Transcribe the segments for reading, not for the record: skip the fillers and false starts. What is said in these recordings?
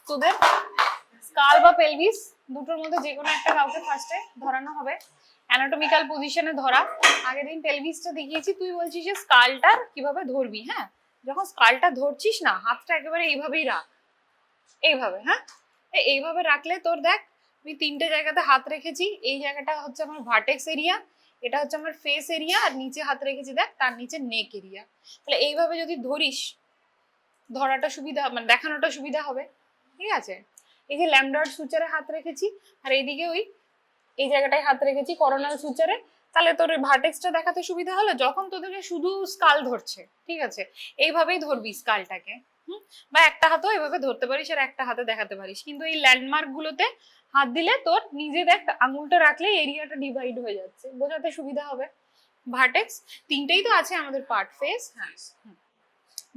তোদের স্কাল বা পেলভিস দুটোর মধ্যে যে কোনো একটা কাউকে ফার্স্টে ধরানো হবে, অ্যানাটমিক্যাল পজিশনে ধরা। আগের দিন পেলভিসটা দেখিয়েছি, তুই বলছিস যে স্কালটার কিভাবে ধরবি। হ্যাঁ, যখন স্কালটা ধরছিস না, হাতটা একেবারে এইভাবেই রাখ, এইভাবে। হ্যাঁ, এইভাবে রাখলে তোর দেখ আমি তিনটে জায়গাতে হাত রেখেছি। এই জায়গাটা হচ্ছে আমার ভার্টেক্স এরিয়া, এটা হচ্ছে আমার ফেস এরিয়া, আর নিচে হাত রেখেছি দেখ তার নিচে নেক এরিয়া। তাহলে এইভাবে যদি ধরিস, ধরাটা সুবিধা, মানে দেখানোটা সুবিধা হবে। ঠিক আছে, এই যে ল্যামডার্ড সুচারে হাত রেখেছি, আর এইদিকে ওই এই জায়গাটায় হাত রেখেছি করোনাল সুচারে, তাহলে তোর ভার্টেক্সটা দেখাতে সুবিধা হলো। যখন তোদেরকে শুধু স্কাল ধরছে, ঠিক আছে, এইভাবেই ধরবি স্কালটাকে। বা একটা হাতও এভাবে ধরতে পারিস আর একটা হাতে দেখাতে পারিস, কিন্তু এই ল্যান্ডমার্ক গুলোতে হাত দিলে তোর নিজে দেখ আঙুলটা রাখলে এরিয়াটা ডিভাইড হয়ে যাচ্ছে, বোঝাতে সুবিধা হবে। ভার্টেক্স তিনটেই তো আছে আমাদের পার্ট, ফেস, হ্যাঁ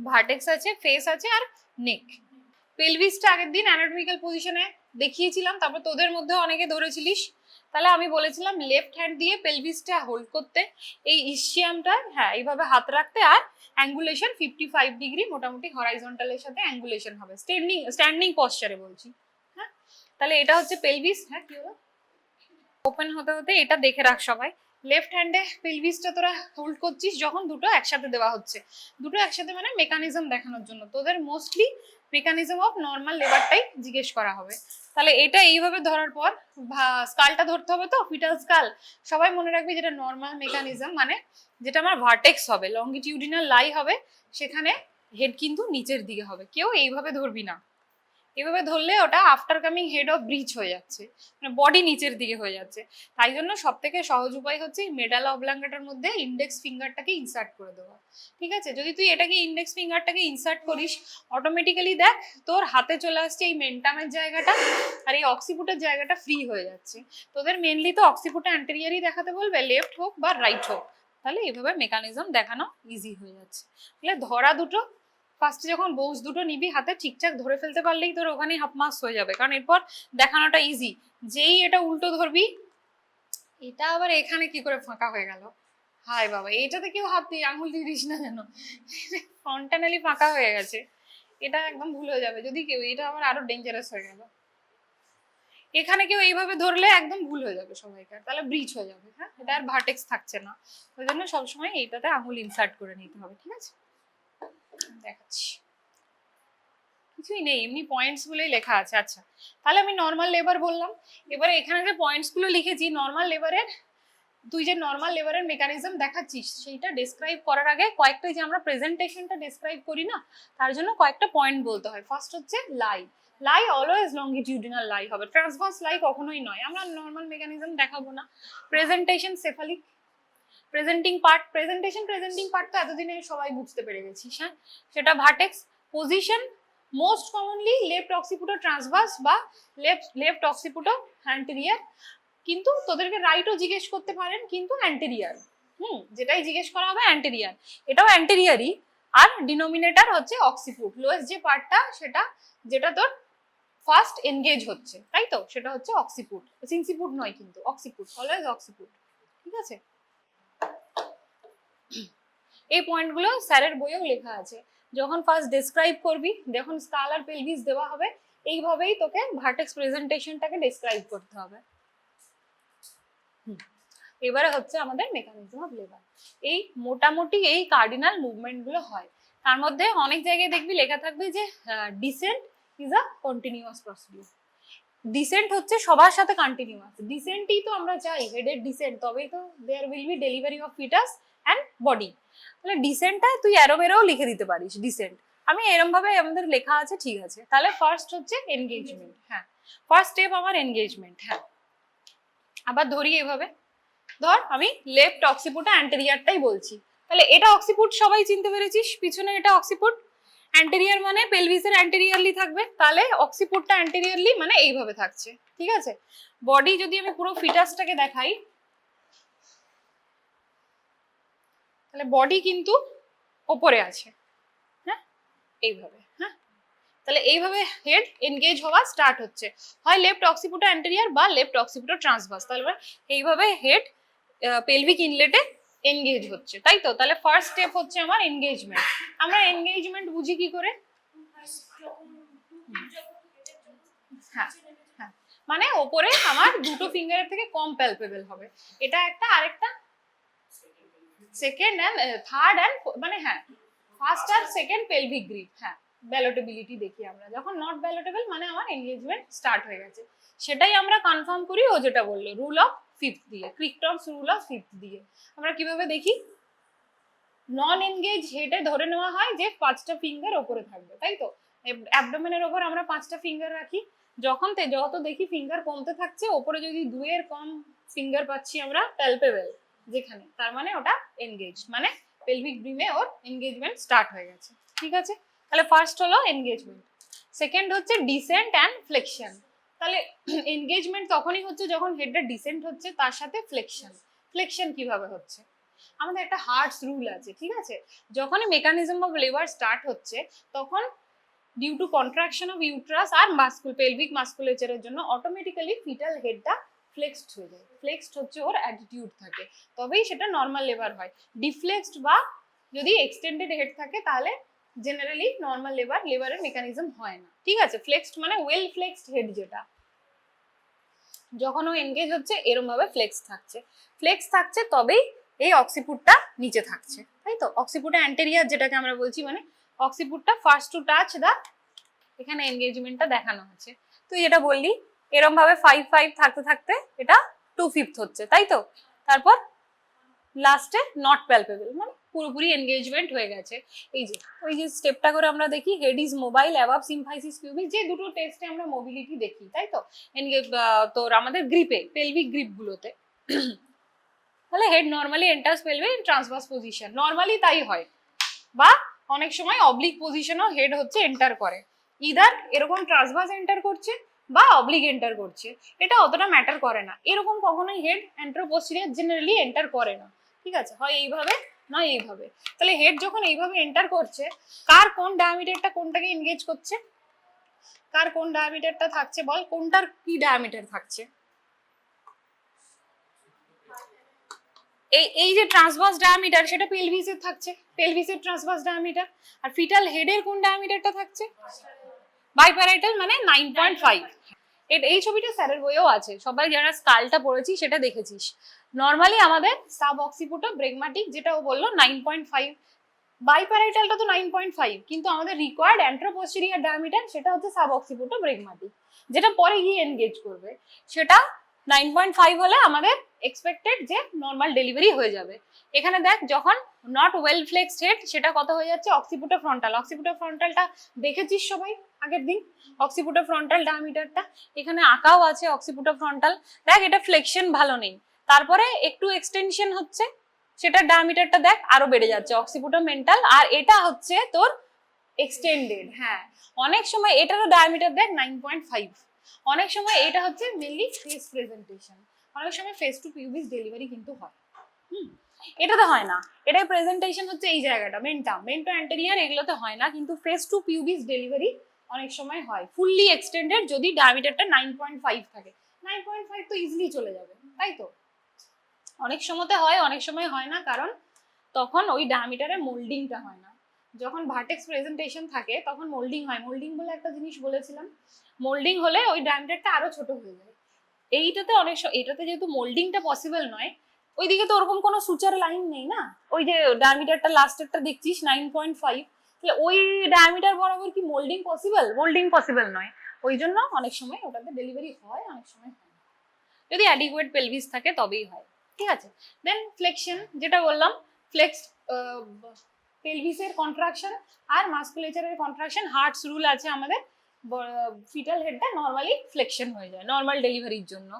ভার্টেক্স আছে, ফেস আছে, আর নেক। পেলভিসটা আগের দিন অ্যানাটমিক্যাল পজিশনে দেখিয়েছিলাম, তারপর তোদের মধ্যে অনেকে ধরেছিলিস। তাহলে আমি বলেছিলাম লেফট হ্যান্ড দিয়ে পেলভিসটা হোল্ড করতে, এই ইসচিয়ামটা হ্যাঁ এইভাবে হাত রাখতে, আর অ্যাঙ্গুলেশন 55 ডিগ্রি মোটামুটি হরাইজন্টালের সাথে অ্যাঙ্গুলেশন হবে, স্ট্যান্ডিং পশ্চারে বলছি। হ্যাঁ, তাহলে এটা হচ্ছে পেলভিস। হ্যাঁ, কি হলো, ওপেন হতে হতে এটা দেখে রাখ সবাই। লেফট হ্যান্ডে পেলভিসটা তোরা হোল্ড করছিস যখন দুটো একসাথে দেওয়া হচ্ছে, দুটো একসাথে মানে মেকানিজম দেখানোর জন্য তোদের মোস্টলি মেকানিজম অফ নর্মাল লেবারটাই জিজ্ঞেস করা হবে। তাহলে এটা এইভাবে ধরার পর স্কালটা ধরতে হবে, তো ফিটাল স্কাল সবাই মনে রাখবি, যেটা নর্মাল মেকানিজম মানে যেটা আমার ভার্টেক্স হবে, লঙ্গিটিউডিনাল লাই হবে, সেখানে হেড কিন্তু নিচের দিকে হবে। কেউ এইভাবে ধরবি না, এভাবে ধরলে ওটা আফটার কামিং হেড অফ ব্রিচ হয়ে যাচ্ছে, মানে বডি নিচের দিকে হয়ে যাচ্ছে। তাই জন্য সব থেকে সহজ উপায় হচ্ছে মেডালা অবলাঙ্গাটার মধ্যে ইন্ডেক্স ফিঙ্গারটাকে ইনসার্ট করে দেওয়া। ঠিক আছে, যদি তুই এটাকে ইন্ডেক্স ফিঙ্গারটাকে ইনসার্ট করিস, অটোমেটিক্যালি দেখ তোর হাতে চলে আসছে এই মেন্টামের জায়গাটা, আর এই অক্সিপুটের জায়গাটা ফ্রি হয়ে যাচ্ছে। তোদের মেনলি তো অক্সিপুটে অ্যান্টেরিয়ারই দেখাতে বলবে, লেফট হোক বা রাইট হোক, তাহলে এইভাবে মেকানিজম দেখানো ইজি হয়ে যাচ্ছে। তাহলে ধরা দুটো ফার্স্টে যখন বোস দুটো নিবি হাতে ঠিকঠাক ধরে ফেলতে পারলেই তোর ওখানেই হাফ মার্কস হয়ে যাবে, কারণ এরপর দেখানোটা ইজি। যেই এটা উল্টো ধরবি, এটা আবার এখানে কি করে ফাঁকা হয়ে গেল, হাই বাবা, এইটাতে কেউ হাত দিয়ে আঙুল দিয়ে দিস না যেন, ফন্টানালি ফাঁকা হয়ে গেছে, এটা একদম ভুল হয়ে যাবে যদি কেউ, এটা আবার আরো ডেঞ্জারাস হয়ে গেল। এখানে কেউ এইভাবে ধরলে একদম ভুল হয়ে যাবে সবাইকার, তাহলে ব্রিচ হয়ে যাবে। হ্যাঁ, এটা আর ভার্টেক্স থাকছে না, ওই জন্য সবসময় এইটাতে আঙুল ইনসার্ট করে নিতে হবে। ঠিক আছে, দেখাচ্ছি, কিছুই নেই, এমনি পয়েন্টস গুলোই লেখা আছে। আচ্ছা, তাহলে আমি নর্মাল লেবার বললাম, এবারে এখানে যে পয়েন্টস গুলো লিখেছি নর্মাল লেবারের, তুই যে নর্মাল লেবারের মেকানিজম দেখাচ্ছিস সেইটা ডেসক্রাইব করার আগে কয়েকটা, যে আমরা প্রেজেন্টেশনটা ডেসক্রাইব করি না, তার জন্য কয়েকটা পয়েন্ট বলতে হয়। ফার্স্ট হচ্ছে লাই, লাই অলওয়েজ লঙ্গিটিউডিনাল লাই হবে, ট্রান্সভার্স লাই কখনোই নয়। আমরা নর্মাল মেকানিজম দেখাবো না। প্রেজেন্টেশন সেফালিক, প্রেজেন্টিং পার্ট তো এতদিনে সবাই বুঝতে পেরে গেছিস। হ্যাঁ, সেটা vertex. Position most commonly left occipito transverse বা লেফট অক্সিপুটো অ্যান্টেরিয়ার, কিন্তু তোদেরকে রাইটও জিজ্ঞেস করতে পারেন, কিন্তু অ্যান্টেরিয়ার। যেটাই জিজ্ঞেস করা হবে অ্যান্টেরিয়ার, এটাও অ্যান্টেরিয়ারই। আর ডিনোমিনেটর হচ্ছে অক্সিপুট, লোয়েস্ট যে পার্টটা সেটা, যেটা তোর ফার্স্ট এনগেজ হচ্ছে, তাই তো, সেটা হচ্ছে অক্সিপুট, সিনসিপুট নয় কিন্তু, অক্সিপুট, অলওয়েজ অক্সিপুট। ঠিক আছে, এই পয়েন্টগুলো স্যারের বইয়েও লেখা আছে। যখন ফার্স্ট ডেসক্রাইব করবি, যখন স্কাল আর পেলভিস দেওয়া হবে, এইভাবেই তোকে ভার্টেক্স প্রেজেন্টেশনটাকে ডেসক্রাইব করতে হবে। এবারে হচ্ছে আমাদের মেকানিজম অফ লেবার। এই মোটামুটি এই কার্ডিনাল মুভমেন্ট গুলো হয়। তার মধ্যে অনেক জায়গায় দেখবি লেখা থাকবে যে descent is a continuous procedure. Descent হচ্ছে সবার সাথে কন্টিনিউয়াস, ডিসেন্টই তো আমরা চাই, হেডের ডিসেন্ট, তবেই তো there will be delivery of foetus and body. তাহলে ডিসেন্টটা তুই অ্যারো মেরেও লিখে দিতে পারিস, ডিসেন্ট। আমি এরম ভাবে আমাদের লেখা আছে, ঠিক আছে। তাহলে ফার্স্ট হচ্ছে এনগেজমেন্ট। হ্যাঁ, ফার্স্ট স্টেপ আমার এনগেজমেন্ট। হ্যাঁ, আবার ধরি এভাবে, ধর আমি লেফট অক্সিপুটা অ্যান্টেরিয়ারটাই বলছি, তাহলে এটা অক্সিপুট সবাই চিনতে পেরেছিস, পিছনে এটা অক্সিপুট, অ্যান্টেরিয়ার মানে পেলভিসের অ্যান্টেরিয়ারলি থাকবে, তাহলে অক্সিপুটটা অ্যান্টেরিয়ারলি মানে এইভাবে থাকছে। ঠিক আছে, বডি যদি আমি পুরো ফিটাসটাকে দেখাই, তাহলে বডি কিন্তু ওপরে আছে। হ্যাঁ, এইভাবে। হ্যাঁ, তাহলে এইভাবে হেড এনগেজ হওয়া স্টার্ট হচ্ছে, হয় লেফট অক্সিপুটো অ্যান্টেরিয়ার বা লেফট অক্সিপুটো ট্রান্সভার্স। তাহলে এইভাবে হেড পেলভিক ইনলেটে এনগেজ হচ্ছে, তাই তো। তাহলে ফার্স্ট স্টেপ হচ্ছে আমার এনগেজমেন্ট। আমরা এনগেজমেন্ট বুঝি কি করে, হ্যাঁ হ্যাঁ, মানে ওপরে আমার দুটো ফিঙ্গারের থেকে কম প্যালপেবল হবে। এটা একটা, আরেকটা সেকেন্ড অ্যান্ড থার্ড অ্যান্ড মানে হ্যাঁ ফার্স্ট আর সেকেন্ড পেলভিক গ্রিপ। হ্যাঁ, ব্যালোটেবিলিটি দেখি আমরা, যখন নট ব্যালোটেবল মানে আমার এনগেজমেন্ট স্টার্ট হয়ে গেছে, সেটাই আমরা কনফার্ম করি ও যেটা বললো রুল অফ ফিফথ দিয়ে, ক্রিকটনস রুল অফ ফিফথ দিয়ে। আমরা কিভাবে দেখি, নন এনগেজ হেডে ধরে নেওয়া হয় যে 5টা ফিঙ্গার ওপরে থাকবে, তাই তো অ্যাবডোমেনের ওপর আমরা 5টা ফিঙ্গার রাখি, যখন যত দেখি ফিঙ্গার কমতে থাকছে, ওপরে যদি 2 এর কম ফিঙ্গার পাচ্ছি আমরা প্যালপেবল যেখানে, তার মানে ওটা এনগেজ, মানে পেলভিক ব্রিমে ওর এনগেজমেন্ট স্টার্ট হয়ে গেছে। ঠিক আছে, তাহলে ফার্স্ট হলো এনগেজমেন্ট, সেকেন্ড হচ্ছে ডিসেন্ট অ্যান্ড ফ্লেকশন। তাহলে এনগেজমেন্ট তখনই হচ্ছে যখন হেডটা ডিসেন্ট হচ্ছে, তার সাথে ফ্লেকশন। ফ্লেকশন কিভাবে হচ্ছে, আমাদের একটা হার্টস রুল আছে, ঠিক আছে, যখনই মেকানিজম অফ লেবার স্টার্ট হচ্ছে তখন due to contraction of uterus আর পেলভিক মাস্কুলেচারের জন্য অটোমেটিক্যালি ফিটাল হেডটা ফ্লেক্সড হয়ে যায়। ফ্লেক্সড হচ্ছে ওর অ্যাটিটিউড থাকে, তবেই সেটা নর্মাল লেবার হয়। ডিফ্লেক্সড বা যদি এক্সটেন্ডেড হেড থাকে তাহলে জেনারেলি নর্মাল লেবারের মেকানিজম হয় না। ঠিক আছে, ফ্লেক্সড মানে ওয়েল ফ্লেক্সড হেড, যেটা যখন ও এনগেজ হচ্ছে এরকম ভাবে ফ্লেক্স থাকছে তবেই এই অক্সিপুটটা নিচে থাকছে, তাই তো। অক্সিপুটে অ্যান্টেরিয়ার যেটাকে আমরা বলছি, মানে অক্সিপুটটা ফার্স্ট টু টাচ দা, এখানে এনগেজমেন্টটা দেখানো হচ্ছে। তুই যেটা বললি এরকম ভাবে 5-5 থাকতে থাকতে এটা 2/5 হচ্ছে, তাই তো। তারপর লাস্টে নট প্যালপেবল, মানে পুরোপুরি এনগেজমেন্ট হয়ে গেছে। এই যে ওই যে স্টেপটা করে আমরা দেখি, head is mobile above symphysis pubis, যে দুটো টেস্টে আমরা মোবিলিটি দেখি, তাই তো। তোর আমাদের গ্রিপে, পেলভিক গ্রিপ গুলোতে, তাহলে head normally enters pelvis in transverse position, normally তাই হয়, বা অনেক সময় অবলিক পজিশনও হেড হচ্ছে এন্টার করে, ইদার এরকম ট্রান্সভার্স এন্টার করছে বা অবলিক এন্টার করছে, এটা অতটা ম্যাটার করে না। এরকম কখনোই হেড অ্যান্ট্রোপোস্টেরিয়র জেনারেলি এন্টার করে না, ঠিক আছে, হয় এইভাবে না এইভাবে। তাহলে হেড যখন এইভাবে এন্টার করছে, কার কোন ডায়ামিটারটা কোনটাকে এনগেজ করছে, কার কোন ডায়ামিটারটা থাকছে বল, কোনটার কি ডায়ামিটার থাকছে, এই যে ট্রান্সভার্স ডায়ামিটার সেটা পেলভিসের থাকছে, পেলভিসের ট্রান্সভার্স ডায়ামিটার। আর ফিটাল হেডের কোন ডায়ামিটারটা থাকছে, বাইপ্যারাইটাল, মানে 9.5। এই ছবিটা স্যারের বইয়েও আছে, সবাই যারা স্কালটা পড়েছি সেটা দেখেছিস। নর্মালি আমাদের সাব অক্সিপুটো ব্রেগমাটিক, যেটা ও বললো 9.5, বাইপ্যারাইটালটা তো 9.5, কিন্তু আমাদের রিকোয়ার্ড অ্যান্ট্রোপোস্টেরিয়র ডায়ামিটার সেটা হচ্ছে সাব অক্সিপুটো ব্রেগমাটিক, যেটা পরে গিয়ে এনগেজ করবে, সেটা 9.5 হলে আমাদের এক্সপেক্টেড যে নর্মাল ডেলিভারি হয়ে যাবে। এখানে দেখ যখন নট ওয়েল ফ্লেক্সড হেড, সেটা কত হয়ে যাচ্ছে, অক্সিপুটো ফ্রন্টাল। অক্সিপুটো ফ্রন্টালটা দেখেছিস সবাই আগের দিন, অক্সিপুটো ফ্রন্টাল ডায়ামিটারটা এখানে আঁকাও আছে। অক্সিপুটো ফ্রন্টাল দেখ, এটা ফ্লেকশন ভালো নেই, তারপরে একটু এক্সটেনশন হচ্ছে, সেটার ডায়ামিটারটা দেখ আরো বেড়ে যাচ্ছে, অক্সিপুটো মেন্টাল, আর এটা হচ্ছে তোর এক্সটেন্ডেড। হ্যাঁ, অনেক সময় এটারও ডায়ামিটার দেখ 9.5। অনেক সময় এটা হচ্ছে মেনলি ফেস প্রেজেন্টেশন, অনেক সময় ফেস টু পিউবিস ডেলিভারি কিন্তু হয়, এটা তো হয় না, এটাই প্রেজেন্টেশন হচ্ছে এই জায়গাটা, মেন্টো অ্যান্টেরিয়ার, এগুলোতে হয় না, কিন্তু ফেস টু পিউবিস ডেলিভারি অনেক সময় হয় ফুললি এক্সটেন্ডেড, যদি ডায়ামিটারটা 9.5 থাকে। 9.5 তো ইজিলি চলে যাবে, তাই তো। অনেক সময়তে হয়, অনেক সময় হয় না, কারণ তখন ওই ডায়ামিটারে মোল্ডিংটা হয় না। যখন ভার্টেক্স প্রেজেন্টেশন থাকে তখন মোল্ডিং হয়, মোল্ডিং বলে একটা জিনিস বলেছিলাম, মোল্ডিং হলে ওই ডায়ামিটারটা আরো ছোট হয়ে যায়। এইটাতে এটাতে যেহেতু মোল্ডিংটা পসিবল নয়, ওইদিকে তো ওরকম কোনো সুচার লাইন নেই না, ওই যে ডায়ামিটারটা লাস্টেরটা দেখছিস 9.5, তাহলে ওই ডায়ামিটার বরাবর কি মোল্ডিং পসিবল? মোল্ডিং পসিবল নয়, ওই জন্য অনেক সময় ওটাতে ডেলিভারি হয়, অনেক সময় হয় না, যদি অ্যাডিকুয়েট পেলভিস থাকে তবেই হয়। ঠিক আছে, দেন ফ্লেকশন, যেটা বললাম, ফ্লেক্স পেলভিসের কন্ট্রাকশন আর মাসকুলেচারের কন্ট্রাকশন, হার্টস রুল আছে আমাদের, ফিটাল হেডটা নর্মালি ফ্লেকশন হয়ে যায় নর্মাল ডেলিভারির জন্য।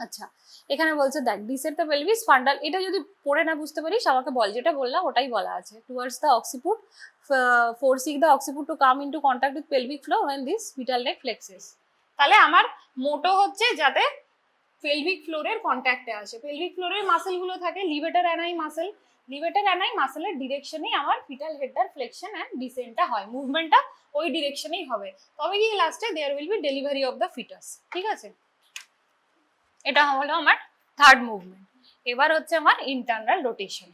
আচ্ছা, এখানে বলছে দেখ, ডিসেন্ট দ্য পেলভিস ফান্ডাল, এটা যদি পড়ে না বুঝতে পারিস আমাকে বল, যেটা বললাম ওটাই বলা আছে। Towards the occiput, forcing the occiput to come into contact with pelvic floor when this fetal neck flexes। তাহলে আমার মোটো হচ্ছে যাতে পেলভিক ফ্লোরের কন্ট্যাক্টে আসে, পেলভিক ফ্লোরের মাসেলগুলো থাকে লিভেটার অ্যানাই মাসেল, লিভেটার অ্যানাই মাসেলের ডিরেকশনেই আমার ফিটাল হেডটার ফ্লেকশন অ্যান্ড ডিসেন্টটা হয়, মুভমেন্টটা ওই ডিরেকশনেই হবে, তবে গিয়ে লাস্টে there will be delivery of the foetus. ঠিক আছে, এটা হলো আমার থার্ড মুভমেন্ট। এবার হচ্ছে আমার ইন্টারনাল রোটেশন,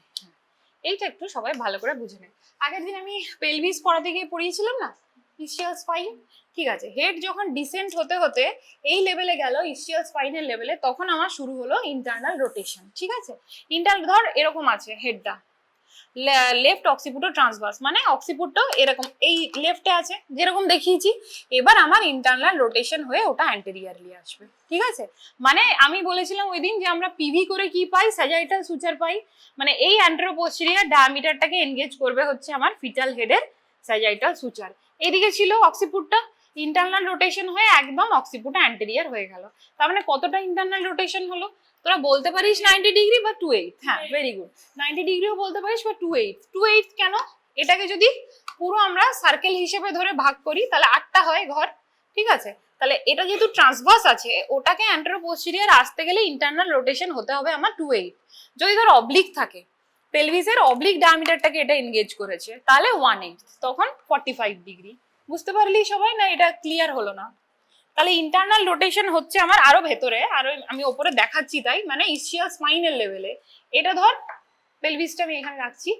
এইটা একটু সবাই ভালো করে বুঝে নেয়। আগের দিন আমি পেলভিস পড়াতে গিয়ে পড়িয়েছিলাম না, ইসিয়াল স্পাইন, ঠিক আছে, হেড যখন ডিসেন্ট হতে হতে এই লেভেলে গেল ইসচিয়াল স্পাইনের লেভেলে, তখন আমার শুরু হলো ইন্টারনাল রোটেশন। ঠিক আছে, ধর এরকম আছে হেডটা, লেফট অক্সিপুটো ট্রান্সভার্স, মানে অক্সিপুটটা এরকম এই লেফটে আছে যেরকম দেখিয়েছি। এবার আমার ইন্টারনাল রোটেশন হয়ে ওটা অ্যান্টেরিয়রলি আসবে। ঠিক আছে, মানে আমি বলেছিলাম ওই দিন যে আমরা পিভি করে কি পাই, স্যাজাইটাল সুচার পাই, মানে এই অ্যান্টেরোপোস্টেরিয়র ডায়ামিটারটাকে এনগেজ করবে হচ্ছে আমার ফিটাল হেডের স্যাজাইটাল সুচার। এদিকে ছিল অক্সিপুটটা, ইন্টারনাল রোটেশন হয়ে একদম অক্সিপুটা অ্যান্টেরিয়র হয়ে গেল। তার মানে কতটা ইন্টারনাল রোটেশন হলো? তোরা বলতে পারিস 90 ডিগ্রি বা 2/8। হ্যাঁ, ভেরি গুড, 90 ডিগ্রিও বলতে পারিস বা 2/8। 2/8 কেন? এটাকে যদি পুরো আমরা সার্কেল হিসেবে ধরে ভাগ করি তাহলে 8টা হয় ঘর। ঠিক আছে, তাহলে এটা যেহেতু ট্রান্সভার্স আছে, ওটাকে অ্যান্টেরোপোস্টেরিয়র আসতে গেলে ইন্টারনাল রোটেশন হতে হবে আমার 2/8। যদি ধর অবলিক থাকে, পেলভিসের অবলিক ডায়ামিটারটাকে এটা এনগেজ করেছে, তাহলে 1/8, তখন 45 ডিগ্রি। বুঝতে পারলি সবাই? না এটা ক্লিয়ার হলো না? তাহলে ইন্টারনাল রোটেশন হচ্ছে আমার আরো ভেতরে, আরো আমি ওপরে দেখাচ্ছি তাই, মানে ইসচিয়াল স্পাইনের লেভেলে। এটা ধর পেলভিসটা আমি এখানে রাখছি,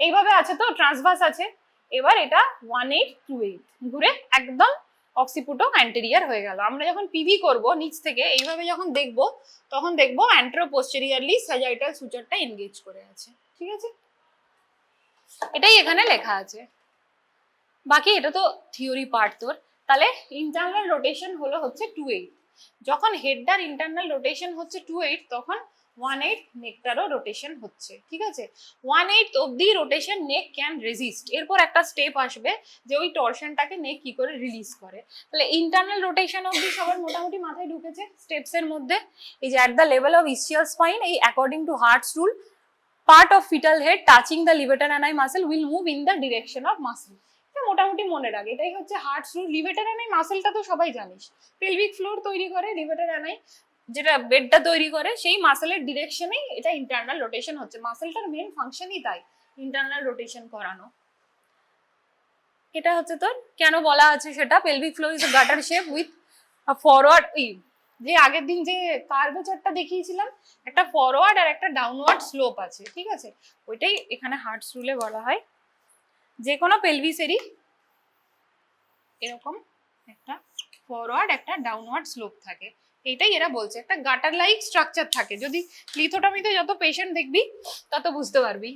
এইভাবে আছে তো, ট্রান্সভার্স আছে। এবার এটা 1828 ঘুরে একদম অক্সিপুটো অ্যান্টেরিয়র হয়ে গেল। আমরা যখন পিভি করব নিচ থেকে এইভাবে যখন দেখব, তখন দেখব অ্যান্টেরোপোস্টেরিয়রলি স্যাজাইটাল সুচারটা এনগেজ করে আছে। ঠিক আছে, এটাই এখানে লেখা আছে। বাকি এটা তো থিওরি পার্ট তোর। তাহলে ইন্টারনাল রোটেশন হলো হচ্ছে 2/8। যখন হেডটার ইন্টারনাল রোটেশন হচ্ছে 2/8, তখন 1/8 নেকটারও রোটেশন হচ্ছে। ঠিক আছে, 1/8 অব্দি রোটেশন নেক ক্যান রেজিস্ট। এরপর একটা স্টেপ আসবে যে ওই টরশনটাকে নেক কি করে রিলিজ করে। তাহলে ইন্টারনাল রোটেশন অব্দি সবার মোটামুটি মাথায় ঢুকেছে স্টেপস এর মধ্যে। এই যে at the level of ischial spine, এই according to Hart's rule, part of fetal head touching the levator ani muscle will move in the direction of muscle। মোটামুটি মনে রাখ, এটাই হচ্ছে হার্টস রুল। লিভেটার আনাই মাসেলটা তো সবাই জানিস, পেলভিক ফ্লোর তৈরি করে লিভেটার আনাই, যেটা বেডটা তৈরি করে, সেই মাসেলের ডিরেকশনেই এটা ইন্টারনাল রোটেশন হচ্ছে। মাসেলটার মেন ফাংশনই তাই, ইন্টারনাল রোটেশন করানো। এটা হচ্ছে তোর কেন বলা আছে সেটা, pelvic floor is a গাটার shape with a forward, যে আগের দিন যে কার্ভেচারটা দেখিয়েছিলাম, একটা ফরওয়ার্ড আর একটা ডাউনওয়ার্ড স্লোপ আছে। ঠিক আছে, ওইটাই এখানে হার্টস রুলে বলা হয়। যে কোনো পেলভিসেরই এরকম একটা ফরওয়ার্ড একটা ডাউনওয়ার্ড স্লোপ থাকে, এইটাই এরা বলছে। একটা গাটার লাইক স্ট্রাকচার থাকে। যদি লিথোটমিতে যত পেশেন্ট দেখবি তত বুঝতে পারবি।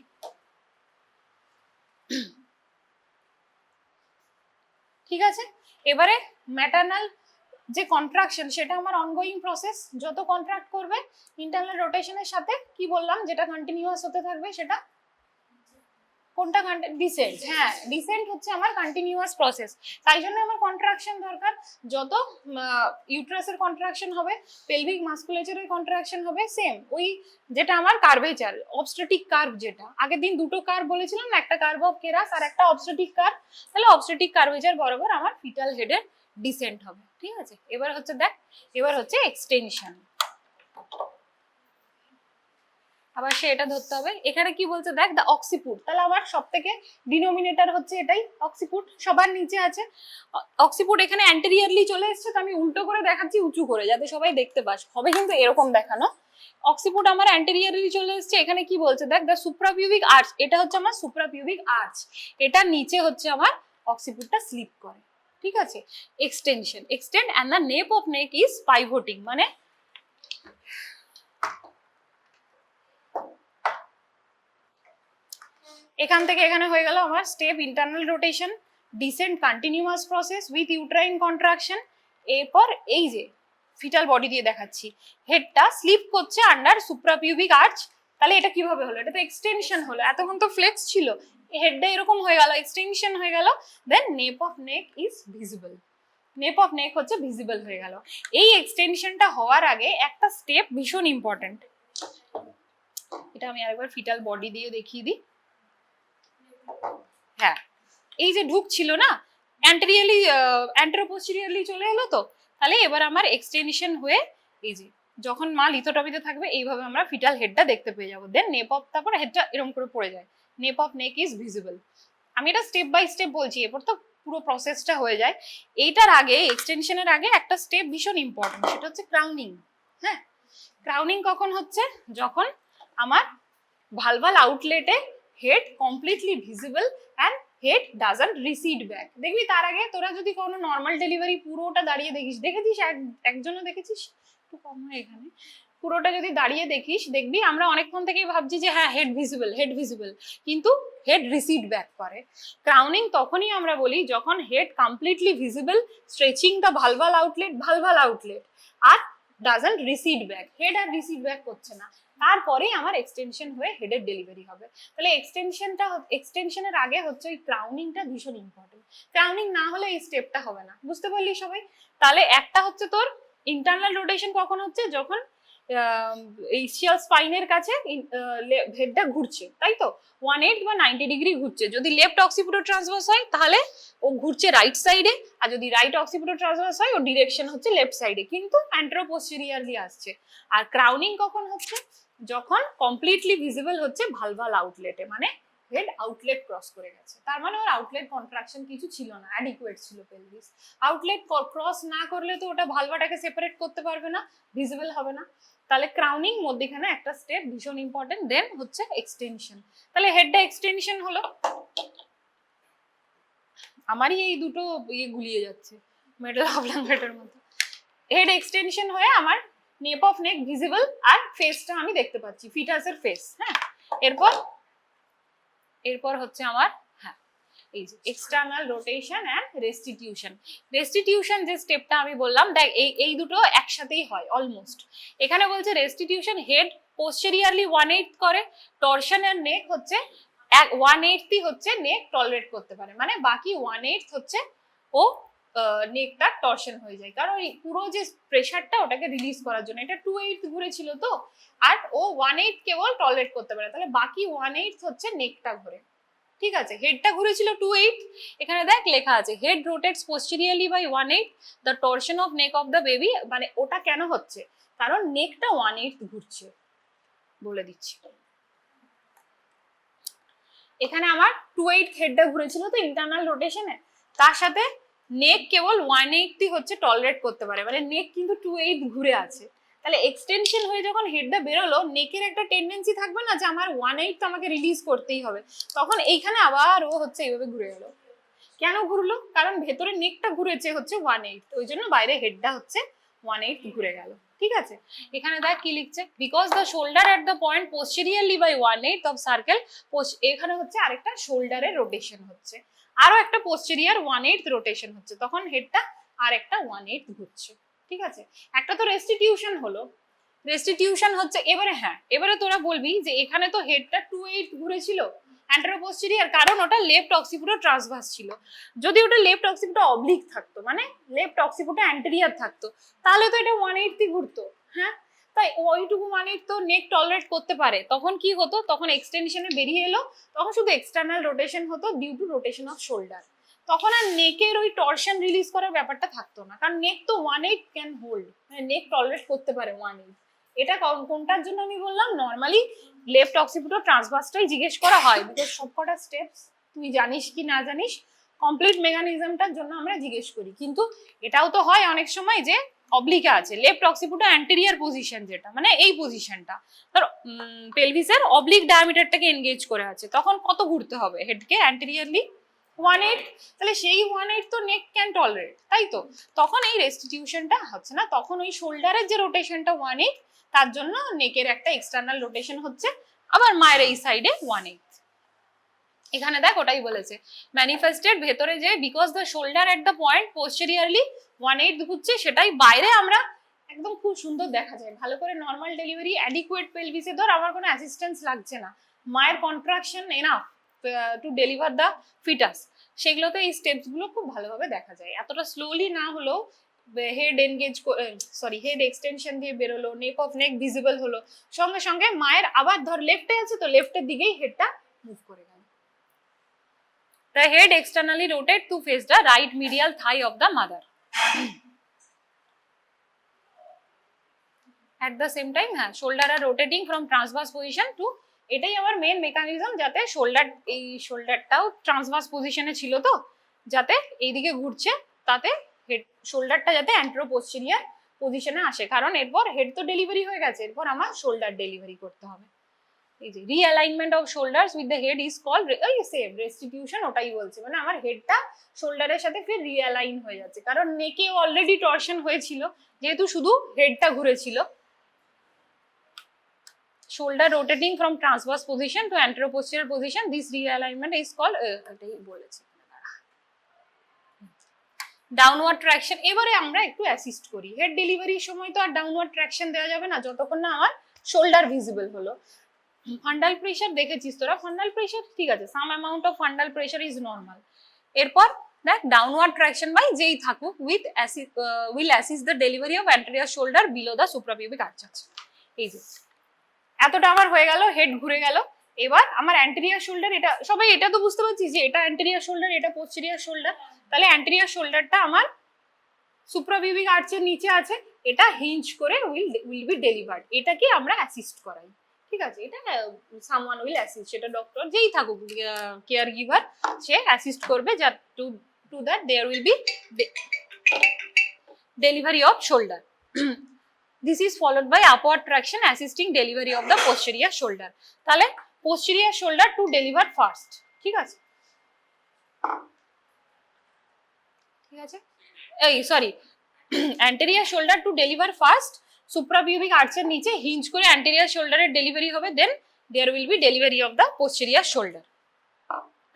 ঠিক আছে, এবারে ম্যাটার্নাল যে কন্ট্রাকশন, সেটা আমার অনগোয়িং প্রসেস। যত কন্ট্রাক্ট করবে ইন্টারনাল রোটেশনের সাথে, কি বললাম, যেটা কন্টিনিউয়াস হতে থাকবে সেটা কোনটা? ডিসেন্ট। হ্যাঁ, ডিসেন্ট হচ্ছে আমার কন্টিনিউয়াস প্রসেস, তাই জন্য আমার কন্ট্রাকশন দরকার। যত ইউট্রাসের কন্ট্রাকশন হবে, পেলভিক মাসকুলেচারের কন্ট্রাকশন হবে, সেম ওই যেটা আমার কার্ভেচার, অবস্ট্রেটিক কার্ভ, যেটা আগের দিন দুটো কার্ভ বলেছিলাম, একটা কার্ভ অফ কেরাস আর একটা অবস্ট্রেটিক কার্ভ। তাহলে অবস্ট্রেটিক কার্ভেচার বরাবর আমার ফিটাল হেডের ডিসেন্ট হবে। ঠিক আছে, এবার হচ্ছে দেখ, এবার হচ্ছে এক্সটেনশন। আবার সে এটা ধরতে হবে। এখানে কি বলছে দেখ, দ্য অক্সিপুট। তাহলে আমার সব থেকে ডিনোমিনেটর হচ্ছে এটাই, অক্সিপুট সবার নিচে আছে। অক্সিপুট এখানে অ্যান্টেরিয়রলি চলে এসেছে, তো আমি উল্টো করে দেখাচ্ছি উঁচু করে, যাতে সবাই দেখতে পাস। হবে কিন্তু এরকম দেখানো। অক্সিপুট আমার অ্যান্টেরিয়রলি চলে এসেছে। এখানে কি বলছে দেখ, দ্য সুপ্রাপিউবিক আর্চ। এটা হচ্ছে আমার সুপ্রাপিউবিক আর্চ, এটা নিচে হচ্ছে আমার অক্সিপুটটা স্লিপ করে। ঠিক আছে, extension, extend and the nape of neck is pivoting, মানে এখান থেকে এখানে হয়ে গেল আমার step internal rotation, descent continuous process with uterine contraction. এরপর এই যে ফিটাল বডি দিয়ে দেখাচ্ছি, হেডটা স্লিপ করছে আন্ডার সুপ্রাপিউবিক আর্চ। তাহলে এটা কিভাবে হলো? এটা তো এক্সটেনশন হলো, এতক্ষণ তো ফ্লেক্স ছিল, হেডটা এরকম হয়ে গেল, এক্সটেনশন হয়ে গেল। Then nape of neck is visible, nape of neck হচ্ছে ভিজিবল হয়ে গেল। এই এক্সটেনশনটা হওয়ার আগে একটা স্টেপ ভীষণ ইম্পর্টেন্ট, এটা আমি আরেকবার ফিটাল বডি দিয়ে দেখিয়ে দিই। হ্যাঁ, এই যে ঢুকছিল না, অ্যান্টেরিয়রলি অ্যান্টেরোপোস্টেরিয়রলি চলে এলো তো, তাহলে এবার আমার এক্সটেনশন হয়ে এই যে যখন মা লিথোটমিতে থাকবে, এইভাবে আমরা ফিটাল হেডটা দেখতে পেয়ে যাবো। দেন নেপ অফ, তারপর হেডটা এরকম করে পড়ে যায়, নেপ অফ নেক ইজ ভিজিবল। আমি এটা স্টেপ বাই স্টেপ বলছি, এরপর তো পুরো প্রসেসটা হয়ে যায়। এইটার আগে, এক্সটেনশনের আগে একটা স্টেপ ভীষণ ইম্পর্টেন্ট, সেটা হচ্ছে ক্রাউনিং। হ্যাঁ, ক্রাউনিং কখন হচ্ছে? যখন আমার ভালভাল আউটলেটে head completely visible and head doesn't recede back. দেখবি তার আগে তোরা যদি কোনো নর্মাল ডেলিভারি পুরোটা দাঁড়িয়ে দেখিস, দেখেছিস একজনও দেখেছিস, একটু কম হয় এখানে, পুরোটা যদি দাঁড়িয়ে দেখিস দেখবি আমরা অনেকক্ষণ থেকেই ভাবছি যে হ্যাঁ হেড ভিজিবল, হেড ভিজিবল, কিন্তু হেড রিসিড ব্যাক করে। ক্রাউনিং তখনই আমরা বলি যখন head completely visible, stretching the vulval outlet, আর ডাজন্ট রিসিড ব্যাক, হেড আর রিসিড ব্যাক করছে না, তারপরেই আমার এক্সটেনশন হয়ে হেডের ডেলিভারি হবে। তাহলে এক্সটেনশনের আগে হচ্ছে ওই ক্রাউনিংটা ভীষণ ইম্পর্টেন্ট। ক্রাউনিং না হলে এই স্টেপটা হবে না, বুঝতে পারলি সবাই? তাহলে একটা হচ্ছে তোর ইন্টারনাল রোটেশন কখন হচ্ছে, যখন ইসিয়াল স্পাইনের কাছে হেডটা ঘুরছে, তাই তো 180 বা 90 ডিগ্রি ঘুরছে। যদি লেফট অক্সিপিটো ট্রান্সভার্স হয় তাহলে ও ঘুরছে রাইট সাইডে, আর যদি রাইট অক্সিপিটো ট্রান্সভার্স হয় ও ডিরেকশন হচ্ছে লেফট সাইডে, কিন্তু অ্যান্টেরোপোস্টেরিয়রলি আসছে। আর ক্রাউনিং কখন হচ্ছে, যখন কমপ্লিটলি ভিজিবল হচ্ছে ভালভাল আউটলেটে, মানে হেড আউটলেট ক্রস করে গেছে, তার মানে ওর আউটলেট কন্ট্রাকশন কিছু ছিল না, অ্যাডিকুয়েট ছিল পেলভিস। আউটলেট ক্রস না করলে তো ওটা ভালভাটাকে সেপারেট করতে পারবে না, ভিজিবল হবে না। তাহলে ক্রাউনিং মধ্যখানে একটা স্টেপ ভীষণ ইম্পর্টেন্ট। দেন হচ্ছে এক্সটেনশন। তাহলে হেডটা এক্সটেনশন হলো, আমারই এই দুটো ইয়ে গুলিয়ে যাচ্ছে মেটাল অবলাঙ্গেটের মতো। হেড এক্সটেনশন হয়ে আমার নেপ অফ নেক ভিজিবল, আর ফেসটা আমি দেখতে পাচ্ছি, ফিটাসের ফেস। হ্যাঁ, এরপর হচ্ছে আমার এই যে external rotation and restitution. Restitution যে স্টেপটা আমি বললাম, দেখ এই দুটো একসাথেই হয় অলমোস্ট। এখানে বলছে রেস্টিটিউশন হেড পোস্টেরিয়রলি 1/8 করে, টরশন এর নেক হচ্ছে 1/8 হচ্ছে নেক টলারেট করতে পারে, মানে বাকি 1/8 হচ্ছে ও নেকটা টরশন হয়ে যায়, কারণ ওই পুরো যে প্রেসারটা ওটাকে রিলিজ করার জন্য। এটা 2/8 ঘুরেছিল তো, আর ও 1/8 কেবল টলারেট করতে পারে, তাহলে বাকি 1/8 হচ্ছে নেকটা ঘুরে। ঠিক আছে, হেডটা ঘুরেছিল 2/8, এখানে দেখ লেখা আছে head rotates posteriorly by 1/8 the torsion of neck of the baby. মানে ওটা কেন হচ্ছে, কারণ নেকটা 1/8 ঘুরছে, বলে দিচ্ছি। এখানে আমার 2/8 হেডটা ঘুরেছিল তো ইন্টারনাল রোটেশনে, তার সাথে নেক কেবল 1/8 হচ্ছে টলারেট করতে পারে, মানে নেক কিন্তু 2/8 ঘুরে আছে। তাহলে এক্সটেনশন হয়ে যখন হেডটা বেরোলো, নেকের একটা টেন্ডেন্সি থাকবে না যে আমার 1/8 তো আমাকে রিলিজ করতেই হবে, তখন এইখানে আবার ও হচ্ছে এইভাবে ঘুরে গেল। কেন ঘুরলো, কারণ ভেতরে নেকটা ঘুরেছে হচ্ছে 1/8, ওই জন্য বাইরে হেডটা হচ্ছে 1/8 ঘুরে গেল। ঠিক আছে, এখানে দেখ কি লিখছে, because the shoulder at the point posteriorly by 1/8 of circle. এখানে হচ্ছে আরেকটা শোল্ডারের রোটেশন হচ্ছে, আরো একটা পোস্টেরিয়র 1/8 রোটেশন হচ্ছে, তখন হেডটা আর একটা 1/8 ঘুরছে। ঠিক আছে, একটা তো রেস্টিটিউশন হলো। রেস্টিটিউশন হচ্ছে এবারে, হ্যাঁ এবারে তোরা বলবি যে এখানে তো হেডটা 2/8 ঘুরেছিল অ্যান্টেরোপোস্টেরিয়র, কারণ ওটা লেফট অক্সিপিটো ট্রান্সভার্স ছিল। যদি ওটা লেফট অক্সিপিটো অবলিক থাকতো, মানে লেফট অক্সিপিটো অ্যান্টেরিয়র থাকতো, তাহলে তো এটা 1/8 ঘুরতো। হ্যাঁ, তাই ওইটুকু 1/8 তো নেক টলারেট করতে পারে, তখন কি হতো, তখন এক্সটেনশনে বেরিয়ে এলো, তখন শুধু এক্সটার্নাল রোটেশন হতো due to rotation of shoulder, তখন আর নেকের ওই টরশন রিলিজ করার ব্যাপারটা থাকতো না, কারণ নেক তো 1/8 ক্যান হোল্ড, মানে নেক টলারেট করতে পারে 1/8। এটা কোনটার জন্য আমি বললাম, নর্মালি লেফট অক্সিপিটো ট্রান্সভার্সটাই জিজ্ঞেস করা হয়, বিকজ সবকটা স্টেপস তুই জানিস কি না জানিস, কমপ্লিট মেকানিজমটার জন্য আমরা জিজ্ঞেস করি। কিন্তু এটাও তো হয় অনেক সময় যে অবলিকে আছে, লেফট অক্সিপিটো অ্যান্টেরিয়র পজিশন, যেটা মানে এই পজিশনটা ধর পেলভিসের অবলিক ডায়ামিটারটাকে এনগেজ করে আছে, তখন কত ঘুরতে হবে হেডকে অ্যান্টেরিয়রলি 1/8, তাহলে সেই 1/8 তো নেক ক্যান টলারেট, তাই তো, তখন এই রেস্টিটিউশনটা হচ্ছে না, তখন ওই শোল্ডারের যে রোটেশনটা 1/8, তার জন্য নেকের একটা এক্সটার্নাল রোটেশন হচ্ছে, আবার মায়ের এই সাইডে 1/8। এখানে দেখ ওটাই বলেছে, ম্যানিফেস্টেড ভেতরে যে because the shoulder at the point posteriorly 1/8 ঘুরছে, সেটাই বাইরে আমরা একদম খুব সুন্দর দেখা যায়। ভালো করে নর্মাল ডেলিভারি অ্যাডিকুয়েট পেলভিসে ধর আমার কোনো অ্যাসিস্ট্যান্স লাগছে না, মায়ের contraction enough to deliver the foetus, সেগুলোতে এই স্টেপস গুলো খুব ভালোভাবে দেখা যায়। এতটা স্লোলি না হলেও head engage, sorry head extension দিয়ে বেরোলো, নেপ অফ নেক ভিজিবল হলো, সঙ্গে সঙ্গে মায়ের আবার ধর লেফটে আছে তো লেফটের দিকেই হেডটা মুভ করে গেল। The head externally rotates to face the right medial thigh of the mother. At the same time, হ্যাঁ shoulder are rotating from transverse position to, এটাই আমার মেন মেকানিজম, যাতে শোল্ডার, এই শোল্ডারটাও ট্রান্সভার্স পজিশনে ছিল তো, যাতে এইদিকে ঘুরছে, তাতে হেড শোল্ডারটা যাতে অ্যান্টেরোপোস্টেরিয়র পজিশনে আসে, কারণ এরপর হেড তো ডেলিভারি হয়ে গেছে, এরপর আমার শোল্ডার ডেলিভারি করতে হবে। এই যে realignment of shoulders with the head is called same restitution, ওটাই বলছে, মানে আমার হেডটা শোল্ডারের সাথে ফির রিঅ্যালাইন হয়ে যাচ্ছে, কারণ নেকে অলরেডি টর্শন হয়েছিল যেহেতু শুধু হেডটা ঘুরেছিল। shoulder rotating from transverse position to anteroposterior position, this realignment is called এটাই বলেছি ডাউনওয়ার্ড ট্র্যাকশন। এবারে আমরা একটু অ্যাসিস্ট করি, হেড ডেলিভারির সময় তো আর ডাউনওয়ার্ড ট্র্যাকশন দেওয়া যাবে না যতক্ষণ না আমার শোল্ডার ভিজিবল হলো। ফান্ডাল প্রেসার দেখেছিস তোরা, ফান্ডাল প্রেসার ঠিক আছে, some amount of fundal pressure is normal. এরপর দেখ ডাউনওয়ার্ড ট্র্যাকশন বাই যেই থাকুক with will assist the delivery of anterior shoulder below the suprapubic arch. এই যে এতটা আমার হয়ে গেল, হেড ঘুরে গেল। এবার আমার অ্যান্টেরিয়র শোল্ডার, এটা সবাই এটা তো বুঝতে পারছি যে এটা অ্যান্টেরিয়র শোল্ডার, এটা পোস্টেরিয়র শোল্ডার। তাহলে অ্যান্টেরিয়র শোল্ডারটা আমার সুপ্রাপিউবিক আর্চের নিচে আছে, এটা হিঞ্জ করে উইল বি ডেলিভার্ড, এটাকে আমরা অ্যাসিস্ট করাই। ঠিক আছে, এটা সামওয়ান উইল অ্যাসিস্ট, সেটা ডক্টর যেই থাকুক কেয়ার গিভার, সে অ্যাসিস্ট করবে যা to that there will be delivery of shoulder. This is followed by upward traction assisting delivery of the posterior shoulder. তাহলে posterior shoulder to deliver first, ঠিক আছে, ঠিক আছে, এই sorry anterior shoulder to deliver first, suprapubic arch এর নিচে hinge করে anterior shoulder এর ডেলিভারি হবে, then there will be delivery of the posterior shoulder.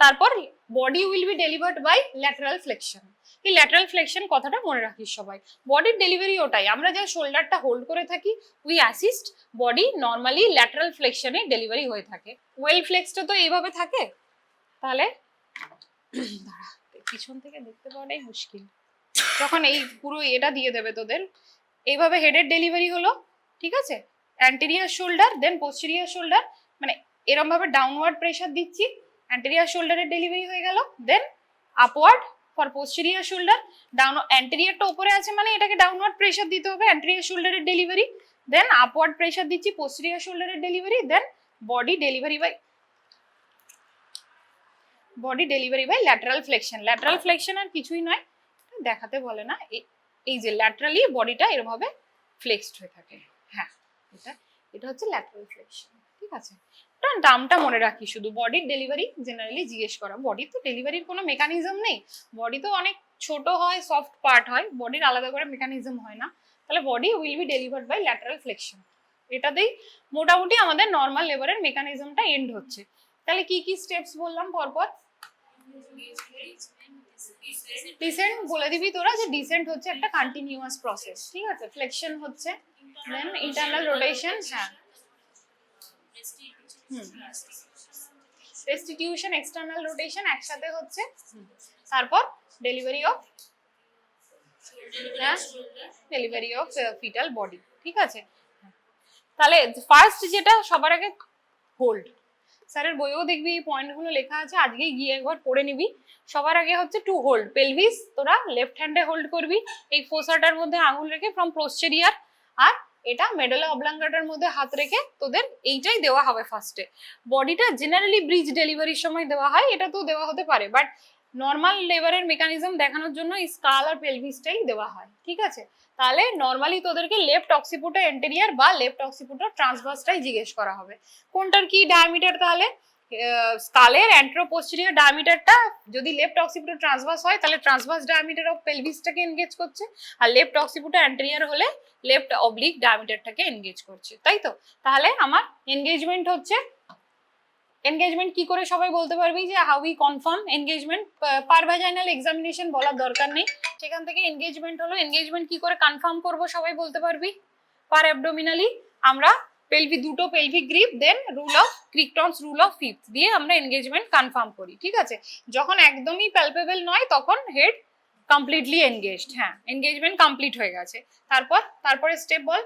তারপর body will be delivered by lateral flexion. এই ল্যাটারাল ফ্লেকশন কথাটা মনে রাখিস সবাই, বডির ডেলিভারি ওটাই, আমরা যে শোল্ডারটা হোল্ড করে থাকি we assist body, normally lateral ফ্লেকশনে ডেলিভারি হয়ে থাকে। ওয়েল ফ্লেক্সটা তো এইভাবে থাকে, তাহলে দাঁড়া পিছন থেকে দেখতে পাওয়াটাই মুশকিল, যখন এই পুরো এটা দিয়ে দেবে তোদের, এইভাবে হেডের ডেলিভারি হলো, ঠিক আছে, anterior shoulder then posterior shoulder, মানে এরকম ভাবে ডাউনওয়ার্ড প্রেসার দিচ্ছি, অ্যান্টেরিয়র শোল্ডারের ডেলিভারি হয়ে গেল, then upward for posterior shoulder, down অ্যান্টেরিয়রটা উপরে আছে মানে এটাকে ডাউনওয়ার্ড প্রেসার দিতে হবে, অ্যান্টেরিয়র শোল্ডারের ডেলিভারি, দেন আপওয়ার্ড প্রেসার দিচ্ছি পোস্টেরিয়র শোল্ডারের delivery, then body delivery by lateral flexion. Lateral flexion আর কিছুই নয়, দেখাতে বলে না, এই যে ল্যাটারালি বডিটা এরকম ভাবে ফ্লেক্সড হয়ে থাকে, হ্যাঁ এটা হচ্ছে ল্যাটারাল ফ্লেকশন, ঠিক আছে। নামটা মনে রাখি, শুধু বডির ডেলিভারি জেনারেলি জিজ্ঞেস করা, বডি তো ডেলিভারির কোনো মেকানিজম নেই, বডি তো অনেক ছোট হয়, সফট পার্ট হয়, বডির আলাদা করে মেকানিজম হয় না, তাহলে body will be delivered by lateral flexion, এটাতেই মোটামুটি আমাদের নর্মাল লেবারের মেকানিজমটা এন্ড হচ্ছে। তাহলে কি কি স্টেপস বললাম পরপর, ডিসেন্ট বলে দিবি তোরা, যে ডিসেন্ট হচ্ছে একটা কন্টিনিউয়াস প্রসেস, ঠিক আছে, ফ্লেকশন হচ্ছে, দেন ইন্টারনাল রোটেশন, হ্যাঁ রেস্টিটিউশন এক্সটার্নাল রোটেশন একসাথে হচ্ছে, তারপর ডেলিভারি অফ ফিটাল বডি, ঠিক আছে। তাহলে ফার্স্ট যেটা সবার আগে হোল্ড, স্যারের বইও দেখবি এই পয়েন্টগুলো লেখা আছে, আজকে গিয়ে একবার পড়ে নিবি। সবার আগে হচ্ছে টু হোল্ড পেলভিস, তোরা লেফট হ্যান্ডে হোল্ড করবি, এই ফোসাটার মধ্যে আঙুল রেখে ফ্রম পোস্টেরিয়ার, আর এটা মেডুলা অবলাঙ্গাটার মধ্যে হাত রেখে তোদের এইটাই দেওয়া হবে ফার্স্টে। বডিটা জেনারেলি ব্রিজ ডেলিভারির সময় দেওয়া হয়, এটা তো দেওয়া হতে পারে, বাট নর্মাল লেবারের মেকানিজম দেখানোর জন্য স্কাল আর পেলভিসটাই দেওয়া হয়, ঠিক আছে। তাহলে নর্মালি তোদেরকে লেফট অক্সিপুটার এন্টেরিয়ার বা লেফট অক্সিপুটার ট্রান্সভার্সটাই জিজ্ঞেস করা হবে, কোনটার কি ডায়ামিটার, তাহলে স্কালের অ্যান্টেরোপোস্টেরিয়র ডায়ামিটারটা যদি লেফট অক্সিপুটার ট্রান্সভার্স হয় তাহলে ট্রান্সভার্স ডায়ামিটার অফ পেলভিসটাকে এনগেজ করছে, আর লেফট অক্সিপুটার অ্যান্টেরিয়র হলে লেফট অবলিক ডায়ামিটারটাকে এনগেজ করছে, তাই তো। তাহলে আমার এনগেজমেন্ট হচ্ছে, এনগেজমেন্ট কি করে সবাই বলতে পারবি, যে how we confirm engagement, per vaginal examination বলার দরকার নেই, সেখান থেকে এনগেজমেন্ট হলো, এনগেজমেন্ট কি করে কনফার্ম করব সবাই বলতে পারবি, পার অ্যাবডোমিনালি আমরা দুটো pelvic grip, then rule of Crichton's rule of fifth দিয়ে আমরা এনগেজমেন্ট কনফার্ম করি, ঠিক আছে। যখন একদমই প্যালপেবল নয় তখন হেড কমপ্লিটলি এনগেজড, হ্যাঁ এনগেজমেন্ট কমপ্লিট হয়ে গেছে। তারপরে স্টেপ বল,